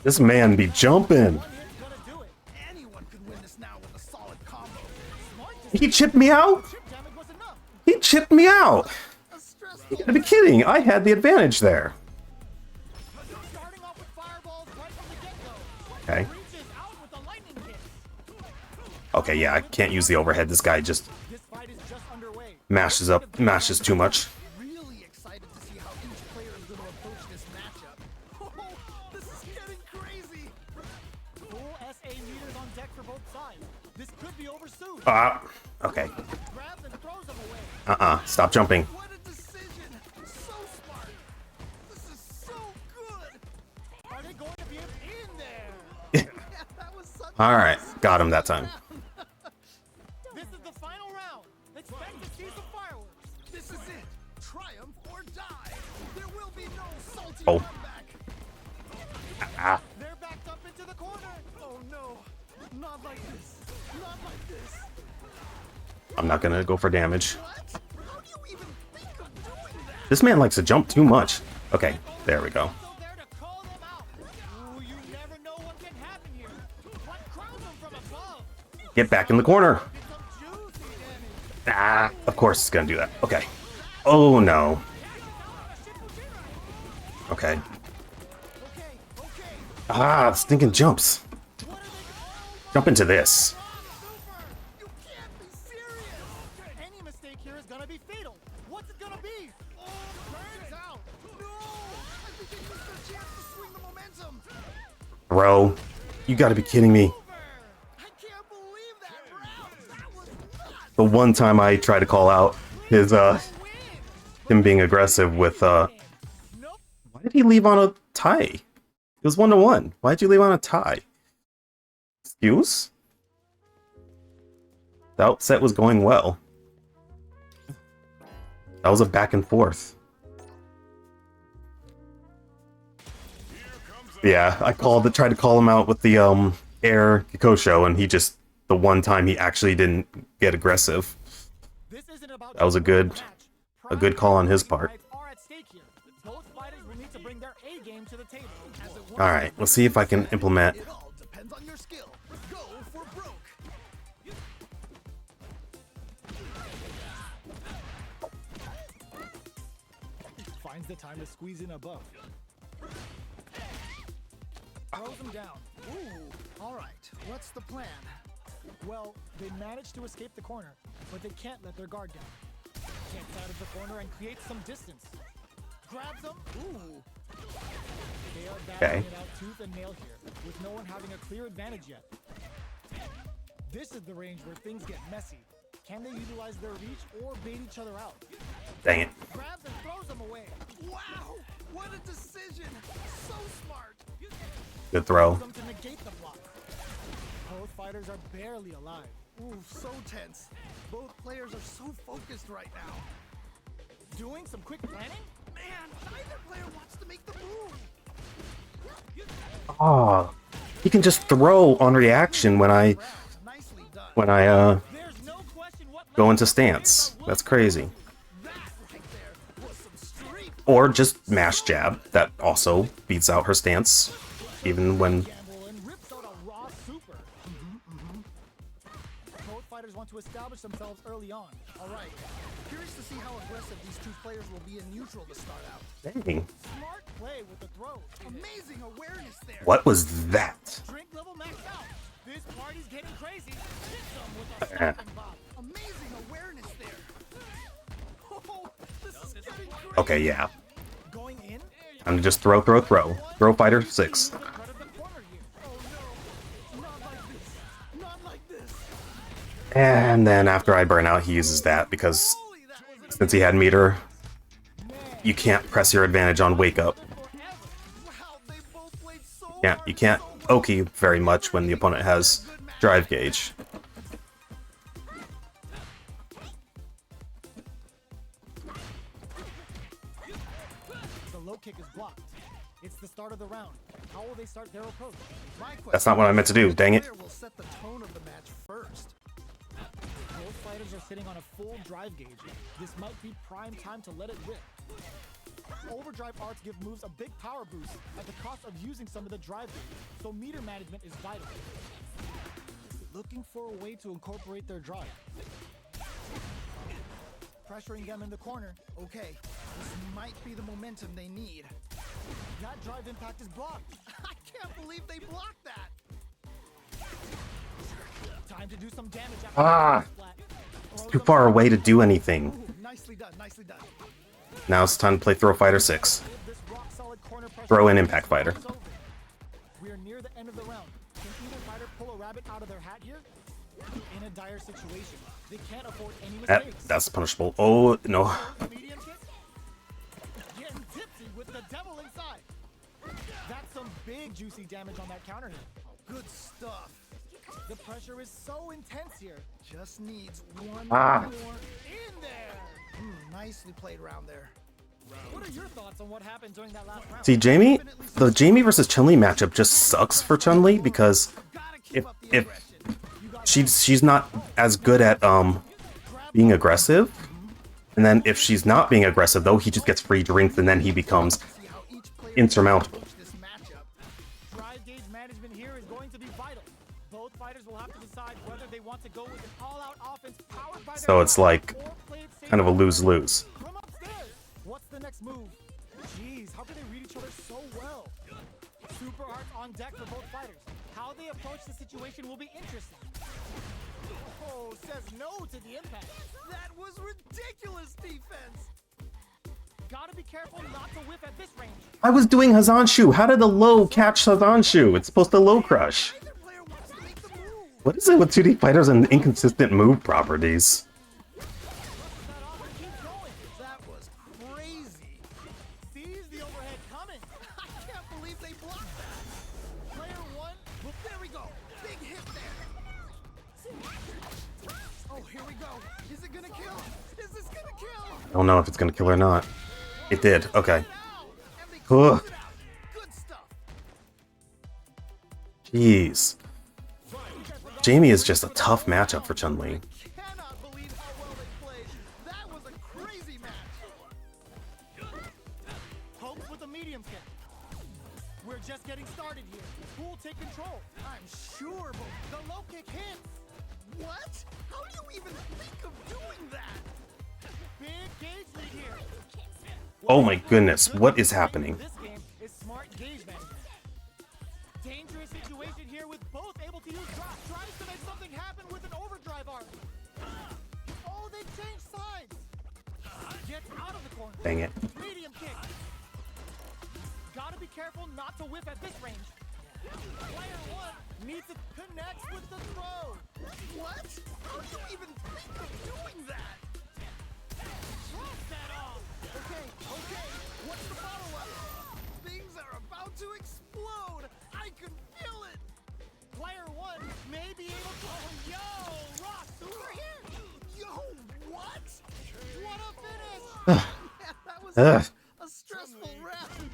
This man be jumping. One hit's gonna do it. Anyone could win this now with a solid combo. Smart to He chipped me out. chip damage was enough. He chipped me out. A stressful. You gotta be kidding. I had the advantage there. Starting off with fireballs right from the get-go. Okay. Reaches out with the lightning kick. Okay, yeah, I can't use the overhead. This guy just This fight is just underway. mashes too much. Really excited to see how each player is going to approach this matchup. Oh, this is getting crazy. Full SA meters on deck for both sides. This could be over soon. Okay. Grabs and throws them away. Stop jumping. What a decision! So smart! This is so good! Are they going to be in there? Yeah, that was such All right, got him that time. This is the final round. Expect to see some fireworks. This is it! Triumph or die! There will be no salty Oh. comeback! They're backed up into the corner. Oh no! Not like this! Not like this! I'm not gonna go for damage. What? How do you even think of doing that? This man likes to jump too much. Okay, there we go. So there to call them out. Ooh, you never know what can happen here. What crowns them from above? Get back in the corner. Get some juicy damage. Of course it's gonna do that. Okay. Oh no. Okay. Okay, okay. Stinking jumps. Jump into this. You can't be serious! Any mistake here is gonna be fatal. What's it gonna be? Oh, burns out! No! I think they missed their chance to swing the momentum! Bro, you gotta be kidding me. I can't believe that, bro! That was nuts! The one time I tried to call out his, him being aggressive with, Nope. why did he leave on a tie? It was 1-1. Why'd you leave on a tie? Excuse? The outset was going well. That was a back and forth. Yeah, I tried to call him out with the air Kikosho, and he just, the one time he actually didn't get aggressive. This isn't about That was a good call on his part. Are at stake here. Both fighters will need to bring their A game to the table. As it All right, let's see if I can implement. It all depends on your skill. Go for broke! finds the time to squeeze in above. Throws him down. Ooh, alright. What's the plan? Well, they managed to escape the corner, but they can't let their guard down. Gets out of the corner and creates some distance. Grabs him. Ooh. They are Okay. battling it out tooth and nail here, with no one having a clear advantage yet. This is the range where things get messy. Can they utilize their reach or bait each other out? Dang it. Grabs and throws him away. Wow! What a decision! So smart! Good throw. Them to negate the block. Both fighters are barely alive. Ooh, so tense. Both players are so focused right now. Doing some quick planning? Man, neither player wants to make the move. Oh, he can just throw on reaction when I Nicely done. There's no question what go into stance. That's crazy. That right there was some street Or just mash jab. That also beats out her stance, even when. gamble and rips out a raw super. Both fighters want to establish themselves early on. Alright. Curious to see how aggressive these two players will be in neutral to start out. Dang. Smart play with the throw. Amazing awareness there. What was that? Drink level maxed out. This party's getting crazy. Hit them with a stop and bop. Amazing awareness there. Oh, this is getting crazy. Okay, yeah. Going in. I'm gonna just throw. Throw fighter 6. Front of the corner here. Oh no. Not like this. Not like this. And then after I burn out, he uses that because Holy, that was since he had meter, you can't press your advantage on wake up. wow, they both played so Yeah, hard, you can't so Oki very much when the opponent has drive gauge. The low kick is blocked. It's the start of the round. How will they start their approach? My question That's not what I meant to do, is, dang it. which player will set the tone of the match first? Both fighters are sitting on a full drive gauge. This might be prime time to let it rip. Overdrive arts give moves a big power boost at the cost of using some of the drive gauge, so meter management is vital. Looking for a way to incorporate their drive. Pressuring them in the corner. Okay, this might be the momentum they need. That drive impact is blocked. I can't believe they blocked that. Time to do some damage after Ah, the splat. It's too far away to do anything. Ooh, nicely done, nicely done. Now it's time to play throw fighter 6. This rock solid corner pressure Throw in impact fighter. is over. We are near the end of the round. Can rabbit out of their hat here, in a dire situation. They can't afford any That, mistakes. that's punishable. Oh, no. Medium kick. Getting tipsy with the devil inside. That's some big juicy damage on that counter hit. Good stuff. The pressure is so intense here. Just needs one Ah. more. In there. Nicely played around there. What are your thoughts on what happened during that last round? See, the Jamie versus Chun-Li matchup just sucks for Chun-Li because Gotta keep if up the if aggression. she's not as good at being aggressive, and then if she's not being aggressive though, he just gets free drinks and then he becomes See how each player insurmountable. approach this matchup. Drive gauge management here is going to be vital. Both fighters will have to decide whether they want to go with an all-out offense powered by their So it's like or play it safe kind of a lose-lose. from upstairs. What's the next move? Jeez, how can they read each other so well? Super arts on deck for both fighters. How they approach the situation will be interesting. Oh, says no to the impact. That was ridiculous defense. Gotta be careful not to whiff at this range. I was doing Hazanshu. How did the low catch Hazanshu? It's supposed to low crush. Neither player wants to make the move. What is it with 2D fighters and inconsistent move properties? That off and keep going. That was crazy. Sees the overhead coming. I can't believe they blocked that. Player one. Well, there we go. Big hit there. Oh, here we go. Is it gonna kill? Is this gonna kill? I don't know if it's gonna kill or not. It did. Okay. Ow! And they close Ugh. it out. Good stuff. Jeez. Jamie is just a tough matchup for Chun-Li. Cannot believe how well they played. That was a crazy match. Pokes with a medium kick. We're just getting started here. Who will take control? I'm sure, but The low kick hits. what? How do you even think of doing that? Big gauge lead here. Oh my goodness, what is happening? This game is smart gauge management. Dangerous situation here with both able to use drop. Tries to make something happen with an overdrive arm. Oh, they changed sides. Gets out of the corner. Dang it. Medium kick. Gotta be careful not to whiff at this range. Player one needs to connect with the throw. What? How do you even think of doing that? Drops that off. Okay. What's the follow-up? Things are about to explode. I can feel it. Player one may be able to. Oh, yo, Rock, over here. Yo, what? What a finish. Man, that was Ugh. a stressful round.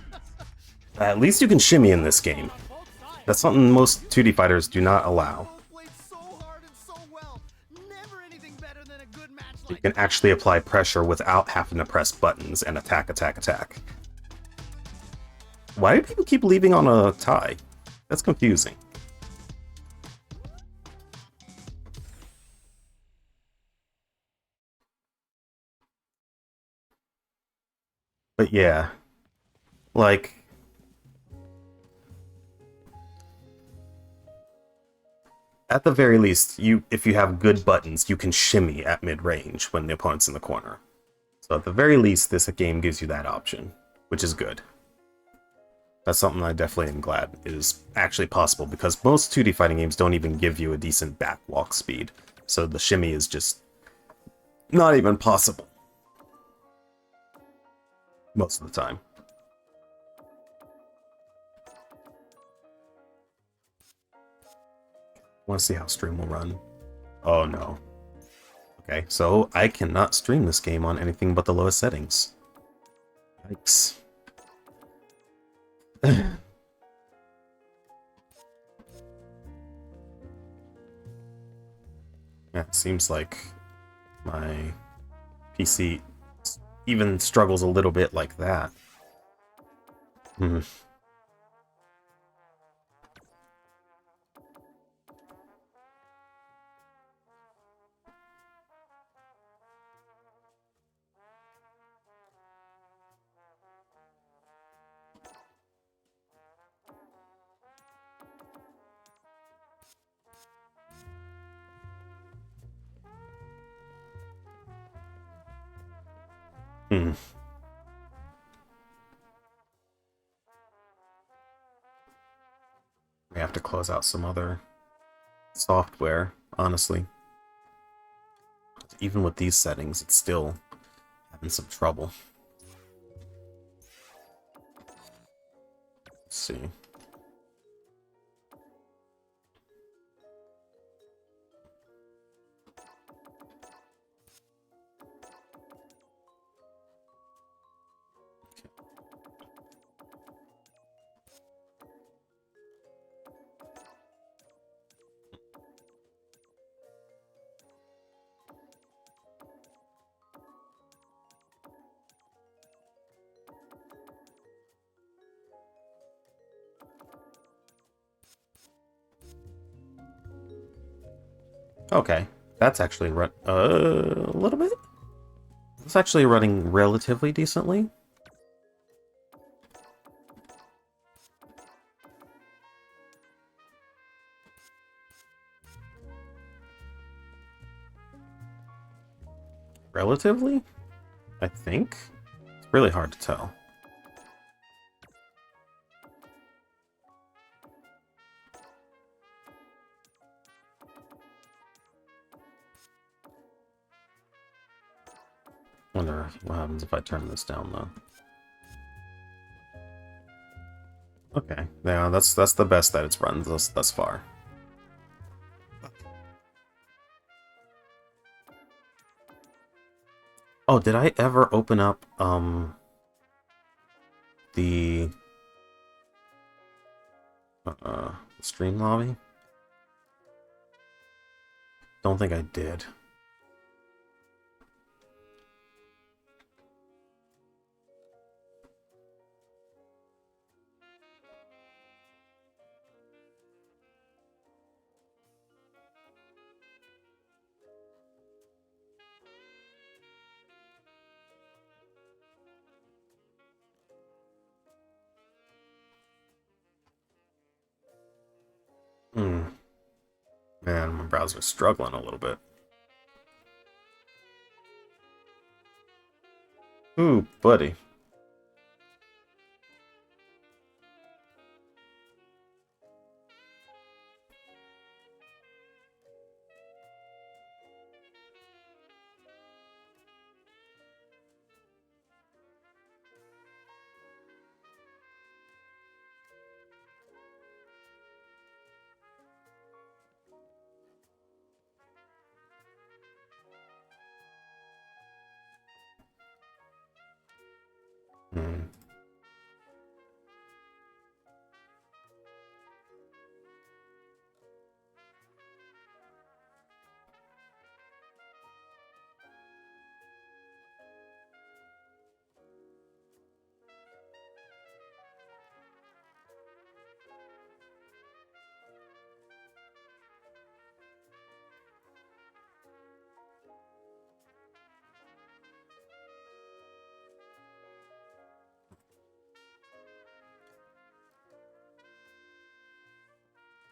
At least you can shimmy in this game. Both sides. That's something most 2D fighters do not allow. Both played so hard and so well. Never anything better than a good match You like can actually apply pressure without having to press buttons and attack, attack, attack. Why do people keep leaving on a tie? That's confusing. But yeah, like, at the very least, if you have good buttons, you can shimmy at mid-range when the opponent's in the corner. So at the very least, this game gives you that option, which is good. That's something I definitely am glad is actually possible, because most 2D fighting games don't even give you a decent back walk speed. So the shimmy is just not even possible. Most of the time. Want to see how stream will run. Oh no. Okay, so I cannot stream this game on anything but the lowest settings. Yikes. Yeah, it seems like my PC even struggles a little bit like that. Hmm. Hmm. We have to close out some other software, honestly. Even with these settings, it's still having some trouble. Let's see. Okay, that's actually run a little bit. It's actually running relatively decently. Relatively, I think. It's really hard to tell. Wonder what happens if I turn this down though. Okay, yeah, that's the best that it's run thus far. Oh, did I ever open up the stream lobby? Don't think I did. Man, my browser's struggling a little bit. Ooh, buddy. Hmm.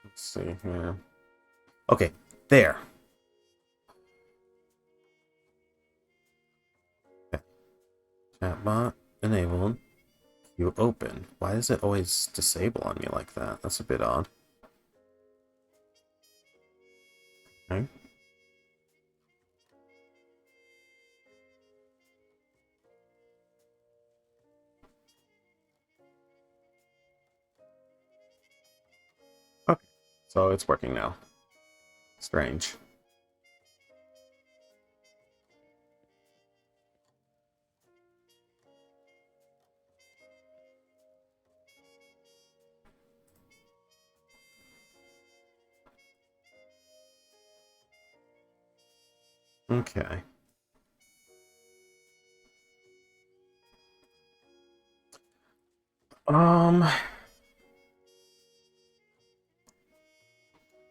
Let's see here. Okay, there. Okay. Chatbot enabled. You open. Why does it always disable on me like that? That's a bit odd. Okay. Okay. So it's working now. Strange. Okay.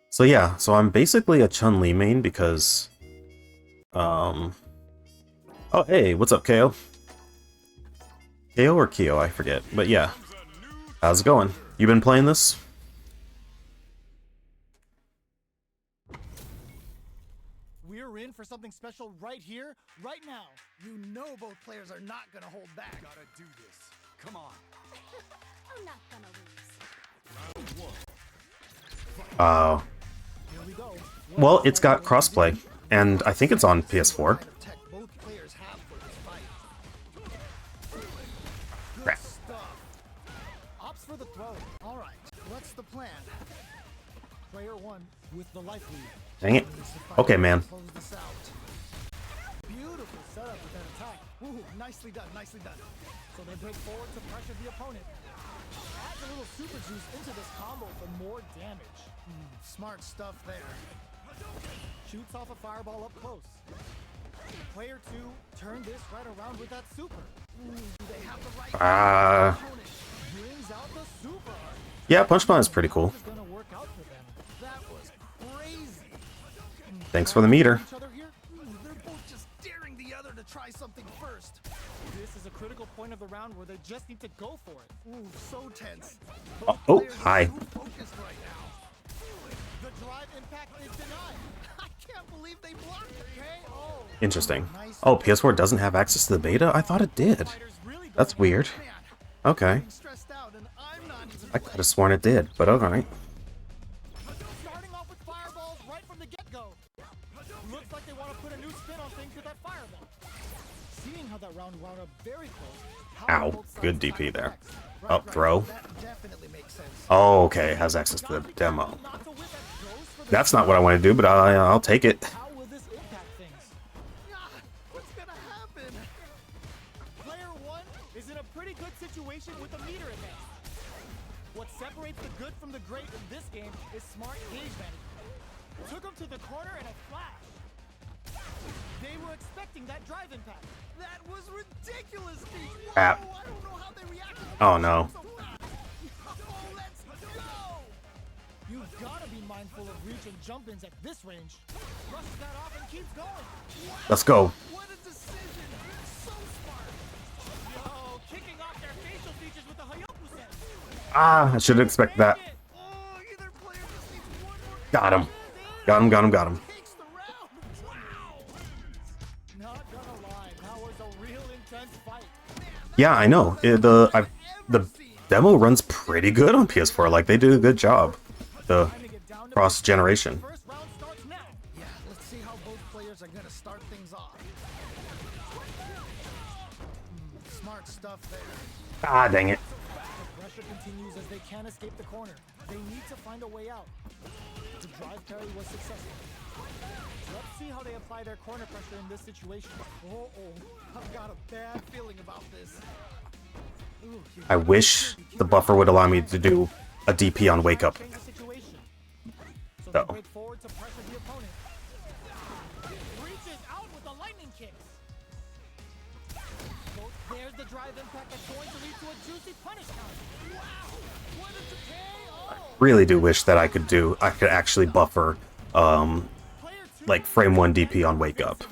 So yeah, so I'm basically a Chun-Li main because oh hey, what's up, KO? KO or Kyo, I forget. But yeah. How's it going? You been playing this? We're in for something special right here, right now. You know both players are not gonna hold back. Gotta do this. Come on. I'm not gonna lose. Oh. Here we go. Well, it's got crossplay, and I think it's on PS4. Kind of tech both players have for this fight. Good Crap. stuff. Opts for the throw. All right, what's the plan? Player 1 with the life lead. Dang it. Okay, man. Close this out. Beautiful setup with that attack. Ooh, nicely done, nicely done. So they break forward to pressure the opponent. Adds a little super juice into this combo for more damage. Smart stuff there. Shoots off a fireball up close. Player 2 turned this right around with that super. Ooh, do they have the right Opponent brings out the super. Yeah, Punch Bomb is pretty cool. This is gonna work out for them. That was crazy. Thanks for the meter. Each other here. They're both just daring the other to try something first. This is a critical point of the round where they just need to go for it. Ooh, so tense. Oh, Players are hi. so focused right now. The drive impact is denied. I can't believe they blocked it. KO. Interesting. Oh, PS4 doesn't have access to the beta? I thought it did. Fighters really That's weird. Man, Okay. I'm stressed out and I'm not even I could have sworn it did, but alright. starting off with fireballs right from the get-go. Looks like they want to put a new spin on things with that fireball. Seeing how that round wound up very close. how Ow. both sides Good attack DP there. effects. Up throw. That definitely makes sense. Oh, okay. Has access to the demo. Not to win that goes for the That's not what I want to do, but I'll take it. How will this impact things? Ah, what's gonna happen? Player 1 is in a pretty good situation with a meter advantage. What separates the good from the great in this game is smart gauge management. Took him to the corner in a flash. They were expecting that drive impact. That was ridiculous, Steve. Whoa, Crap. I don't know how they reacted. Oh, no. So fast. Oh, let's go! You've gotta be mindful of reach and jump ins at this range. Brushes that off and keeps going. Let's go. What a decision! So smart. Yo, kicking off their facial features with the Hayoku set. Ah, I should expect that. Oh, either player just needs one more. Got him. Got him, got him, got him. Takes the round. Wow. Not gonna lie, that was a real intense fight. Yeah, I know. The demo runs pretty good on PS4. Like, they do a good job. The Time to get down to cross-generation. first round starts now. Yeah, let's see how both players are gonna start things off. Smart stuff there. Ah, dang it. The pressure continues as they can't escape the corner. They need to find a way out. The drive parry was successful. Let's see how they apply their corner pressure in this situation. Oh, I've got a bad feeling about this. Ooh, you I wish the buffer would allow me to do a DP on Wake Up. change the situation. So No. they break forward to pressure the opponent. Reaches out with the lightning kicks. So there's the drive impact that's going to lead to a juicy punish counter. Wow! What a KO! Really do wish that I could actually buffer, Player 2 like frame 1 DP on Wake Up.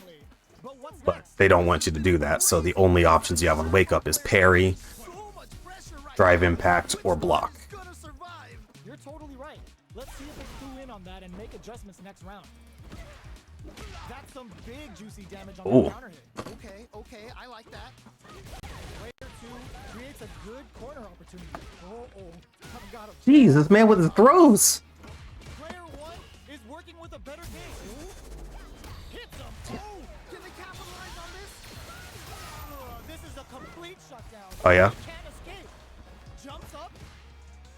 But what's But next? they don't want you to do that, so the only options you have on Wake Up is parry, so much pressure right drive now. impact, or block. Who's gonna survive? You're totally right. Let's see if they clue in on that and make adjustments next round. That's some big juicy damage on Ooh. that counter hit. Okay, I like that. Player 2 creates a good corner opportunity. I've got him. Jeez, this man with his throws! Player 1 is working with a better game. Hits him. Oh, can they capitalize on this? This is a complete shutdown. Oh, yeah? Can't escape. Jumps up.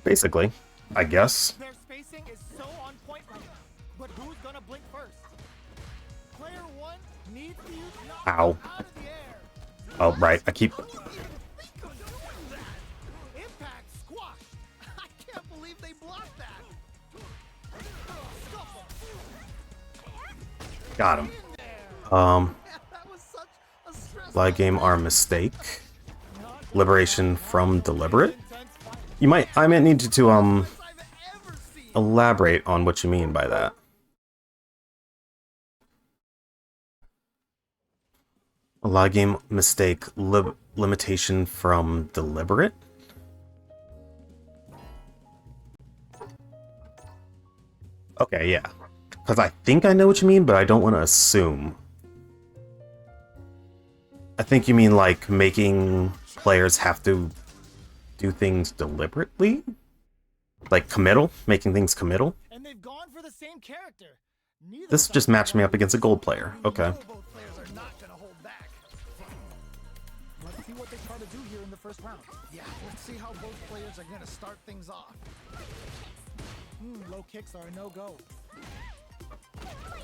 Basically, I guess. Their spacing is so on point right now. But who's gonna blink first? Player 1 needs to use knockdown Ow. out of the air. Oh, right, I keep... How do you even think of doing that? Impact squash. I can't believe they blocked that. Scuffle. Got him. Man, that was such a stressful Live game are mistake. Liberation from deliberate? I might need you to, I've ever seen. elaborate on what you mean by that. A live game mistake limitation from deliberate? Okay, yeah. Because I think I know what you mean, but I don't want to assume. I think you mean like making players have to do things deliberately? Like committal? Making things committal? And they've gone for the same character. Neither This side just matched me up against a gold player. You Okay. know both players are not gonna hold back. Let's see what they try to do here in the first round. Yeah, let's see how both players are gonna start things off. Low kicks are a no-go.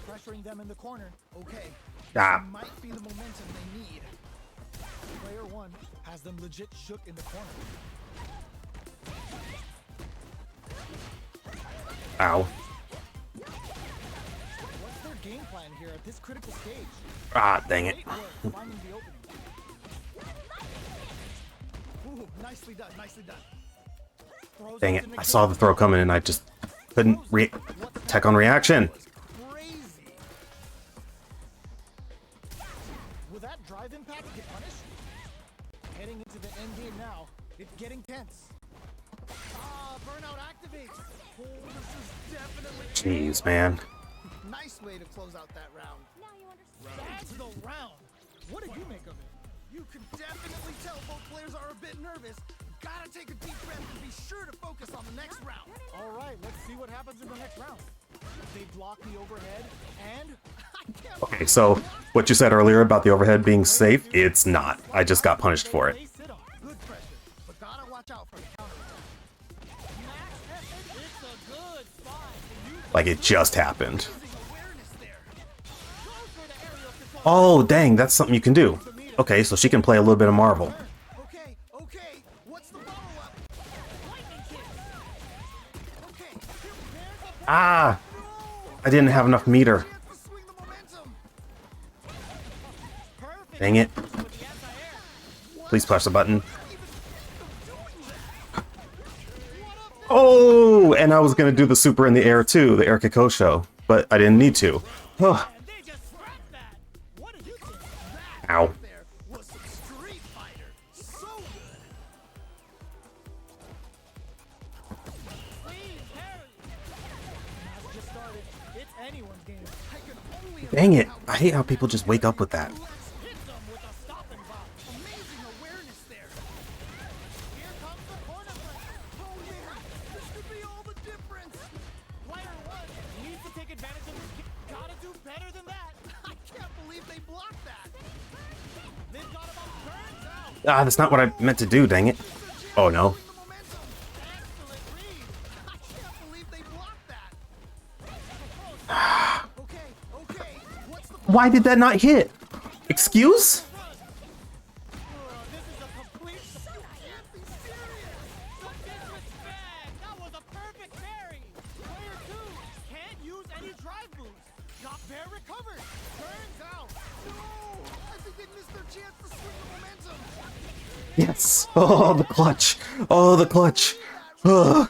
Pressuring them in the corner. Okay, Ah. might be the momentum they need. Player one has them legit shook in the corner. Ow. What's their game plan here at this critical stage? Ah, dang it. Great work finding the opening. Ooh, nicely done, nicely done. Throws Dang us it. in the I saw the throw coming and I just couldn't tech on reaction. Crazy. Will that drive impact get punished? Heading into the end game now. It's getting tense. Ah, burnout activates. Oh, this is definitely Jeez, man. nice way to close out that round. That's the round. What did you make of it? You can definitely tell both players are a bit nervous. Gotta take a deep breath and be sure to focus on the next round. All right, let's see what happens in the next round. They block the overhead, and I can't Okay, so what you said earlier about the overhead being safe, it's not. I just got punished for it. they sit on. good pressure, but gotta watch out for the counter. It's a good spot. Like it just happened. Using awareness there. Goes for the aerial control. Oh, dang, that's something you can do. Okay, so she can play a little bit of Marvel. Okay, okay. What's the follow-up? Lightning kick. Okay, here, there's a Ah! I didn't have enough meter. chance to swing the momentum. perfect Dang it. with the anti-air. Please push the button. Even doing that. Oh, and I was gonna do the super in the air too, the air Kikosho, but I didn't need to. Oh, And they just scrapped that. What did you think? ow. There was some Street Fighter. So good. Please, Harry. Match just started. It's anyone's game. I can only Dang it. imagine I hate how people just wake up with that. Let's Hit them with a stop and pop. amazing awareness there. Here comes the corner pressure. Oh man, this could be all the difference. Player one needs to take advantage of this kick. Gotta do better than that. I can't believe they blocked that. They've got about turns out. Ah, that's not what I meant to do, dang it. Oh no. The momentum. Excellent read. I can't believe they blocked that. Okay, okay. What's the Why did that not hit? Excuse? This is a complete can't be serious. disrespect. That was a perfect parry. Player two can't use any drive moves. Got bear recovered. Turns out. No, I think they missed their chance to swing the momentum. Yes. Oh, the clutch. Oh, the clutch. Ugh.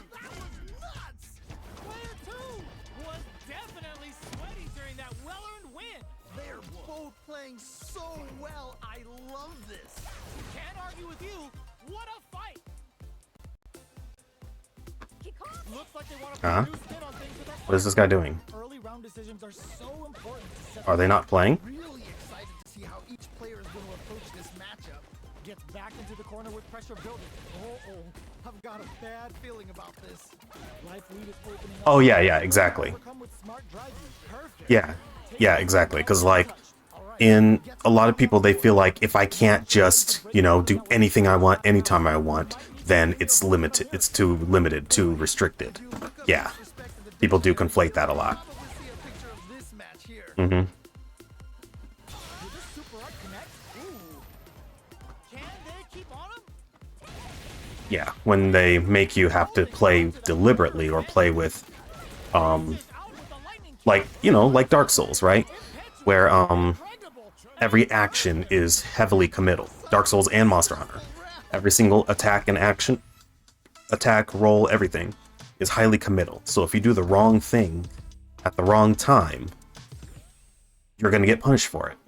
That was nuts. Player two was definitely sweaty during that well-earned win. They're both playing so well. I love this. Can't argue with you. What a fight. Looks like they want to put Uh-huh. a new spin on things with that What is this guy doing? early round decisions are so important to set Are they not playing? Really excited to see how each player is going to approach this matchup. gets back into the corner with pressure building. Oh, I've got a bad feeling about this. Life lead is opening up. Oh, yeah, exactly. Overcome with smart drive use. Perfect. Yeah, exactly. Because, like, in a lot of people, they feel like if I can't just, you know, do anything I want anytime I want, then it's limited. It's too limited, too restricted. Yeah, people do conflate that a lot. Probably see a picture of this match here. Mm-hmm. Did this super art connect? Ooh. Can they keep on him? Yeah, when they make you have to play deliberately or play with, Out with the lightning like, you know, like Dark Souls, right? Where, every action is heavily committal. Dark Souls and Monster Hunter. Every single attack and action, roll, everything is highly committal. So if you do the wrong thing at the wrong time, you're going to get punished for it.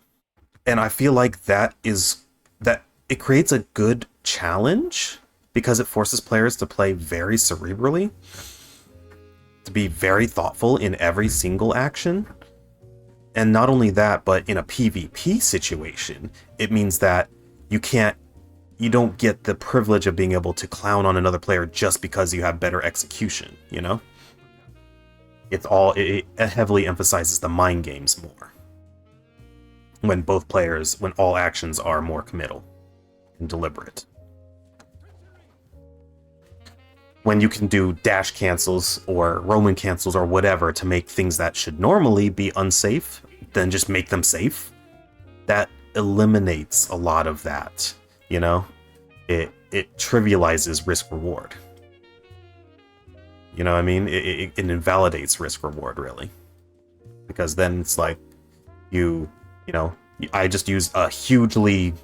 And I feel like that it creates a good challenge because it forces players to play very cerebrally, to be very thoughtful in every single action. And not only that, but in a PvP situation, it means that you don't get the privilege of being able to clown on another player just because you have better execution, you know? it heavily emphasizes the mind games more. When all actions are more committal and deliberate. When you can do dash cancels or Roman cancels or whatever to make things that should normally be unsafe, then just make them safe, that eliminates a lot of that, you know? It trivializes risk reward. You know what I mean? It invalidates risk reward, really. Because then it's like, you know, I just use a hugely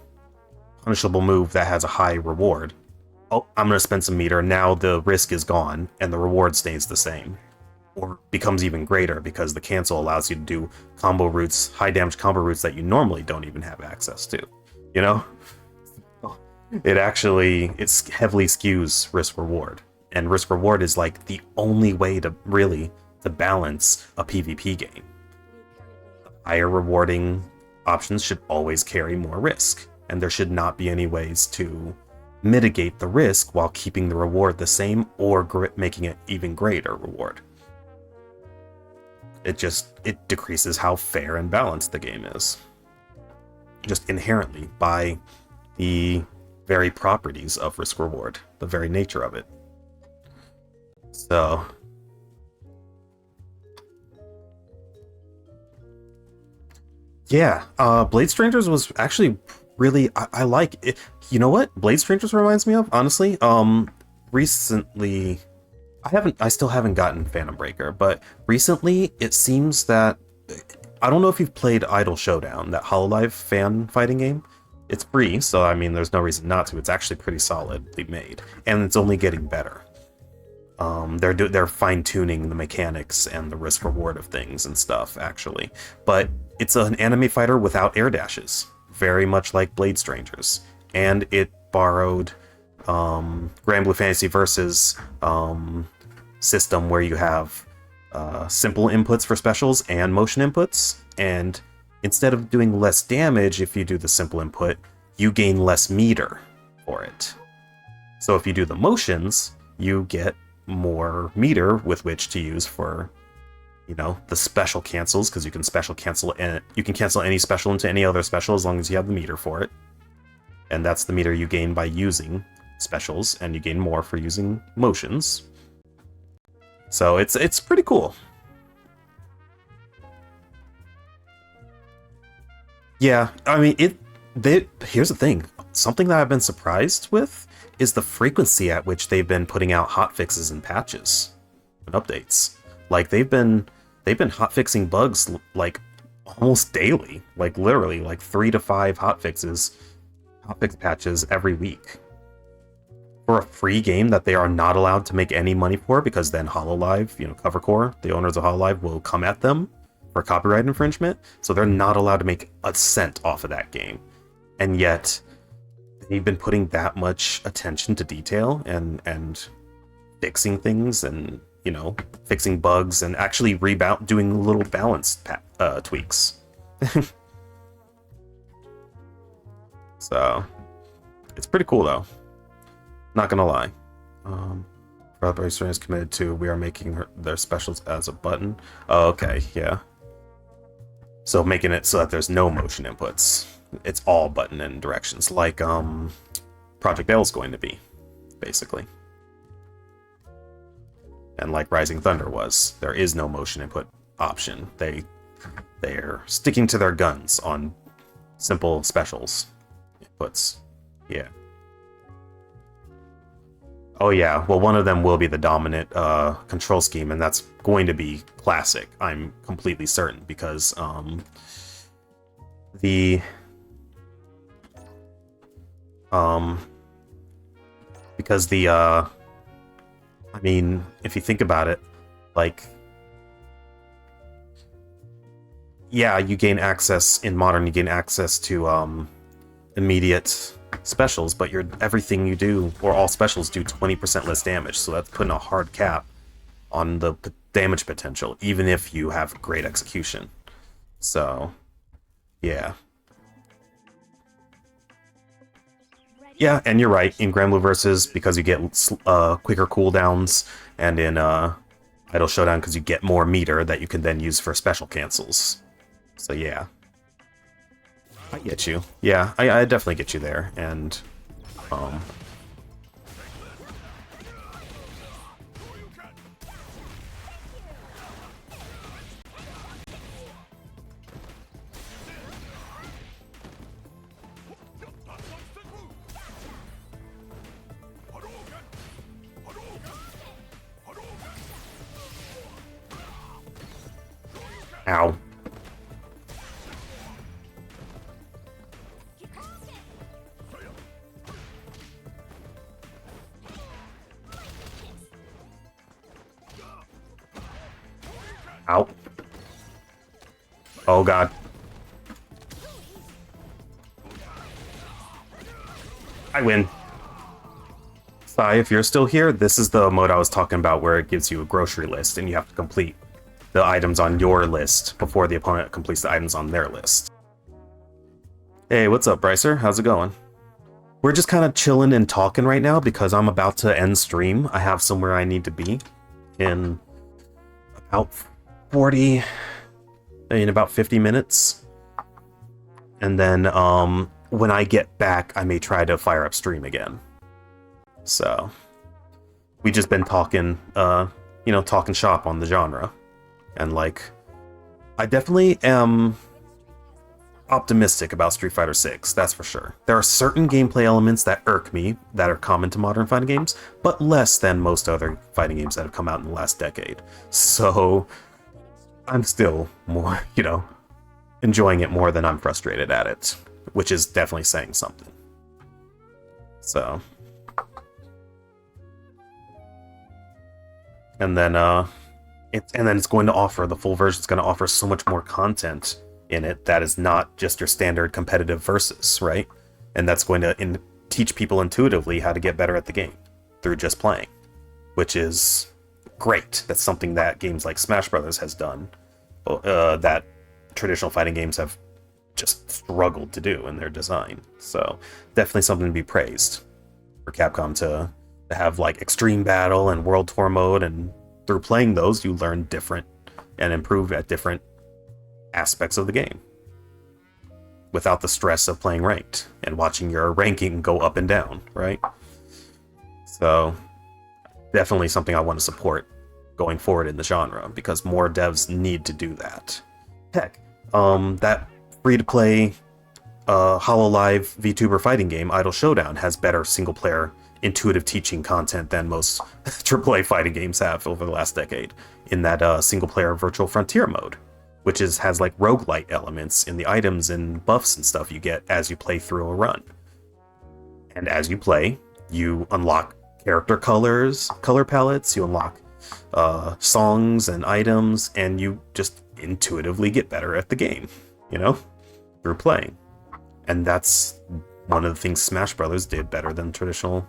punishable move that has a high reward. Oh, I'm going to spend some meter. Now the risk is gone and the reward stays the same. Or becomes even greater because the cancel allows you to do combo routes, high damage combo routes that you normally don't even have access to. You know? It heavily skews risk reward. And risk reward is like the only way to balance a PvP game. Higher rewarding options should always carry more risk. And there should not be any ways to mitigate the risk while keeping the reward the same or making it even greater reward. It decreases how fair and balanced the game is. Just inherently by the very properties of risk reward, the very nature of it. So yeah, Blade Strangers was actually really I like it. You know what Blade Strangers reminds me of, honestly? Recently, I still haven't gotten Phantom Breaker, but recently it seems that, I don't know if you've played Idle Showdown, that Hololive fan fighting game. It's free, so I mean, there's no reason not to. It's actually pretty solidly made, and it's only getting better. They're fine-tuning the mechanics and the risk reward of things and stuff, actually. But it's an anime fighter without air dashes, very much like Blade Strangers. And it borrowed Grand Blue Fantasy Versus system where you have simple inputs for specials and motion inputs. And instead of doing less damage if you do the simple input, you gain less meter for it. So if you do the motions, you get more meter with which to use for, you know, the special cancels, because you can special cancel, and you can cancel any special into any other special as long as you have the meter for it. And that's the meter you gain by using specials, and you gain more for using motions. So it's pretty cool. Yeah, I mean, here's the thing. Something that I've been surprised with is the frequency at which they've been putting out hotfixes and patches and updates. Like they've been hotfixing bugs like almost daily, like literally like 3 to 5 hotfix patches every week. For a free game that they are not allowed to make any money for, because then Hololive, you know, Covercore, the owners of Hololive, will come at them for copyright infringement, so they're not allowed to make a cent off of that game. And yet they've been putting that much attention to detail and fixing things, and, you know, fixing bugs, and actually doing little balance tweaks. So it's pretty cool though, not gonna lie. Brother is committed to, we are making their specials as a button. Oh, okay, yeah. So making it so that there's no motion inputs. It's all button and directions, like Project L is going to be, basically. And like Rising Thunder was, there is no motion input option. They're sticking to their guns on simple specials inputs. Yeah. Oh yeah, well, one of them will be the dominant control scheme, and that's going to be classic. I'm completely certain, because I mean, if you think about it, like, yeah, you gain access in Modern, you gain access to immediate specials, but everything you do, or all specials, do 20% less damage, so that's putting a hard cap on the damage potential, even if you have great execution. So, yeah. Yeah, and you're right, in Grand Blue Versus, because you get quicker cooldowns, and in Idle Showdown because you get more meter that you can then use for special cancels. So yeah. I get you. Yeah, I definitely get you there, and ow. Ow. Oh god. I win. Sai, if you're still here, this is the mode I was talking about where it gives you a grocery list and you have to complete the items on your list before the opponent completes the items on their list. Hey, what's up, Brycer? How's it going? We're just kind of chilling and talking right now because I'm about to end stream. I have somewhere I need to be in about 50 minutes. And then when I get back, I may try to fire up stream again. So we just been talking, talking shop on the genre. And like, I definitely am optimistic about Street Fighter 6, that's for sure. There are certain gameplay elements that irk me that are common to modern fighting games, but less than most other fighting games that have come out in the last decade. So I'm still more, enjoying it more than I'm frustrated at it, which is definitely saying something. So, and then it's going to offer, the full version is going to offer so much more content in it that is not just your standard competitive versus, right? And that's going to teach people intuitively how to get better at the game through just playing, which is great. That's something that games like Smash Brothers has done, that traditional fighting games have just struggled to do in their design. So definitely something to be praised for Capcom to have like Extreme Battle and World Tour mode, and through playing those you learn different and improve at different aspects of the game without the stress of playing ranked and watching your ranking go up and down, right? So definitely something I want to support going forward in the genre, because more devs need to do that. Heck, that free-to-play HoloLive VTuber fighting game, Idle Showdown, has better single-player intuitive teaching content than most AAA fighting games have over the last decade, in that single-player Virtual Frontier mode, which has like roguelite elements in the items and buffs and stuff you get as you play through a run. And as you play, you unlock character colors, color palettes, you unlock songs and items, and you just intuitively get better at the game, through playing. And that's one of the things Smash Brothers did better than traditional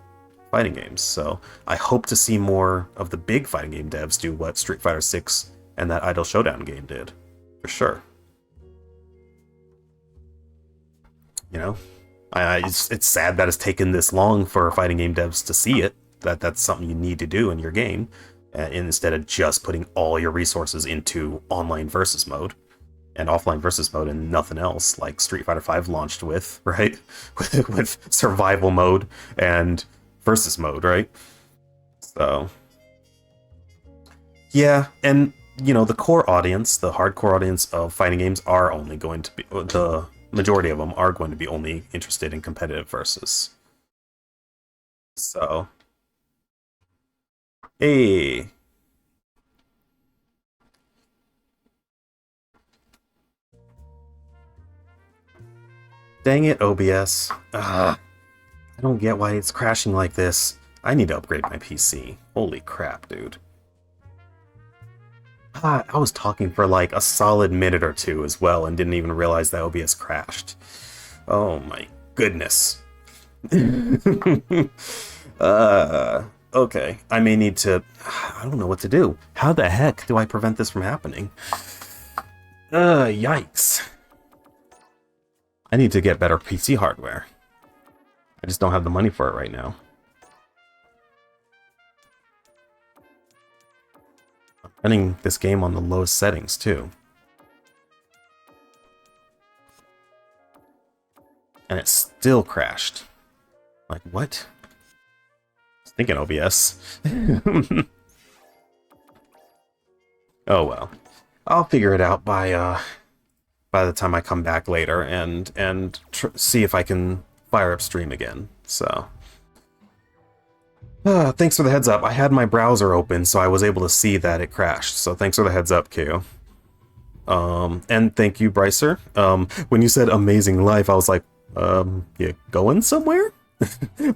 fighting games. So I hope to see more of the big fighting game devs do what Street Fighter 6 and that Idle Showdown game did, for sure. It's sad that it's taken this long for fighting game devs to see it, that's something you need to do in your game, instead of just putting all your resources into online versus mode and offline versus mode and nothing else, like Street Fighter V launched with, right? with survival mode and versus mode, right? So yeah, and the core audience, the hardcore audience of fighting games, are only going to be, the majority of them are going to be only interested in competitive versus. So hey, dang it, OBS. I don't get why it's crashing like this. I need to upgrade my PC. Holy crap, dude. I was talking for like a solid minute or two as well and didn't even realize that OBS crashed. Oh my goodness. Okay, I may need to... I don't know what to do. How the heck do I prevent this from happening? Yikes. I need to get better PC hardware. I just don't have the money for it right now. Running this game on the lowest settings, too. And it still crashed. Like, what? I was thinking OBS. Oh well. I'll figure it out by the time I come back later and see if I can fire up stream again. So, thanks for the heads up. I had my browser open, so I was able to see that it crashed. So thanks for the heads up, Q. And thank you, Brycer. When you said amazing life, I was like, you going somewhere?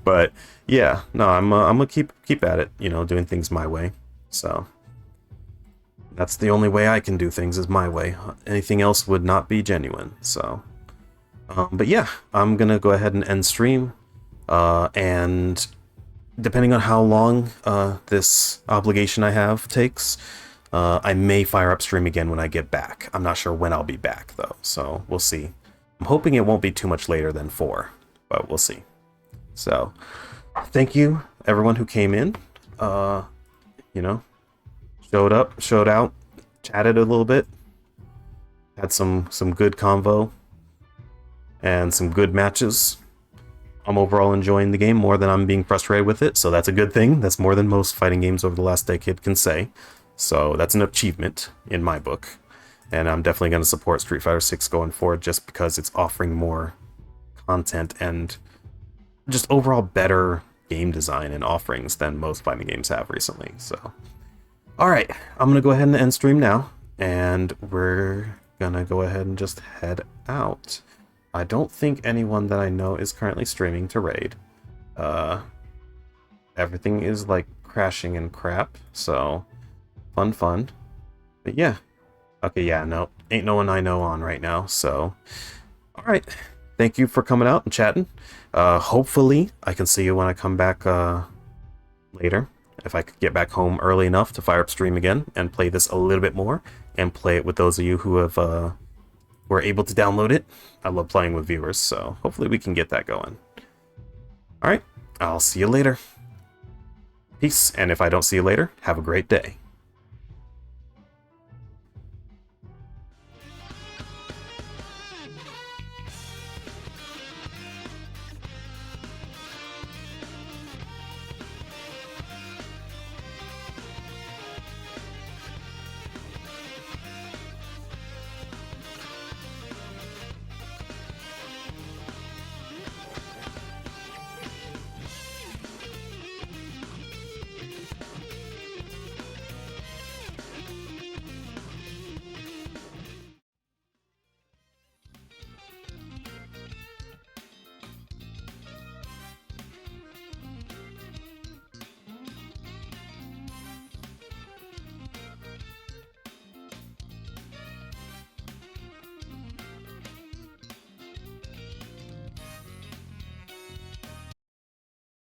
But yeah, no, I'm gonna keep at it, you know, doing things my way. So that's the only way I can do things, is my way. Anything else would not be genuine. So, but yeah, I'm gonna go ahead and end stream. And depending on how long this obligation I have takes, I may fire up stream again when I get back. I'm not sure when I'll be back though, so we'll see. I'm hoping it won't be too much later than 4, but we'll see. So, thank you everyone who came in. You know, showed up, showed out, chatted a little bit, had some good convo, and some good matches. I'm overall enjoying the game more than I'm being frustrated with it, so that's a good thing. That's more than most fighting games over the last decade can say. So that's an achievement in my book. And I'm definitely going to support Street Fighter 6 going forward just because it's offering more content and just overall better game design and offerings than most fighting games have recently. So, alright, I'm going to go ahead and end stream now, and we're going to go ahead and just head out. I don't think anyone that I know is currently streaming to raid. Everything is like crashing and crap, so fun. But yeah. Okay, yeah, no, ain't no one I know on right now, so alright. Thank you for coming out and chatting. Hopefully I can see you when I come back later. If I could get back home early enough to fire up stream again and play this a little bit more and play it with those of you who have were able to download it. I love playing with viewers, so hopefully we can get that going. Alright, I'll see you later. Peace, and if I don't see you later, have a great day.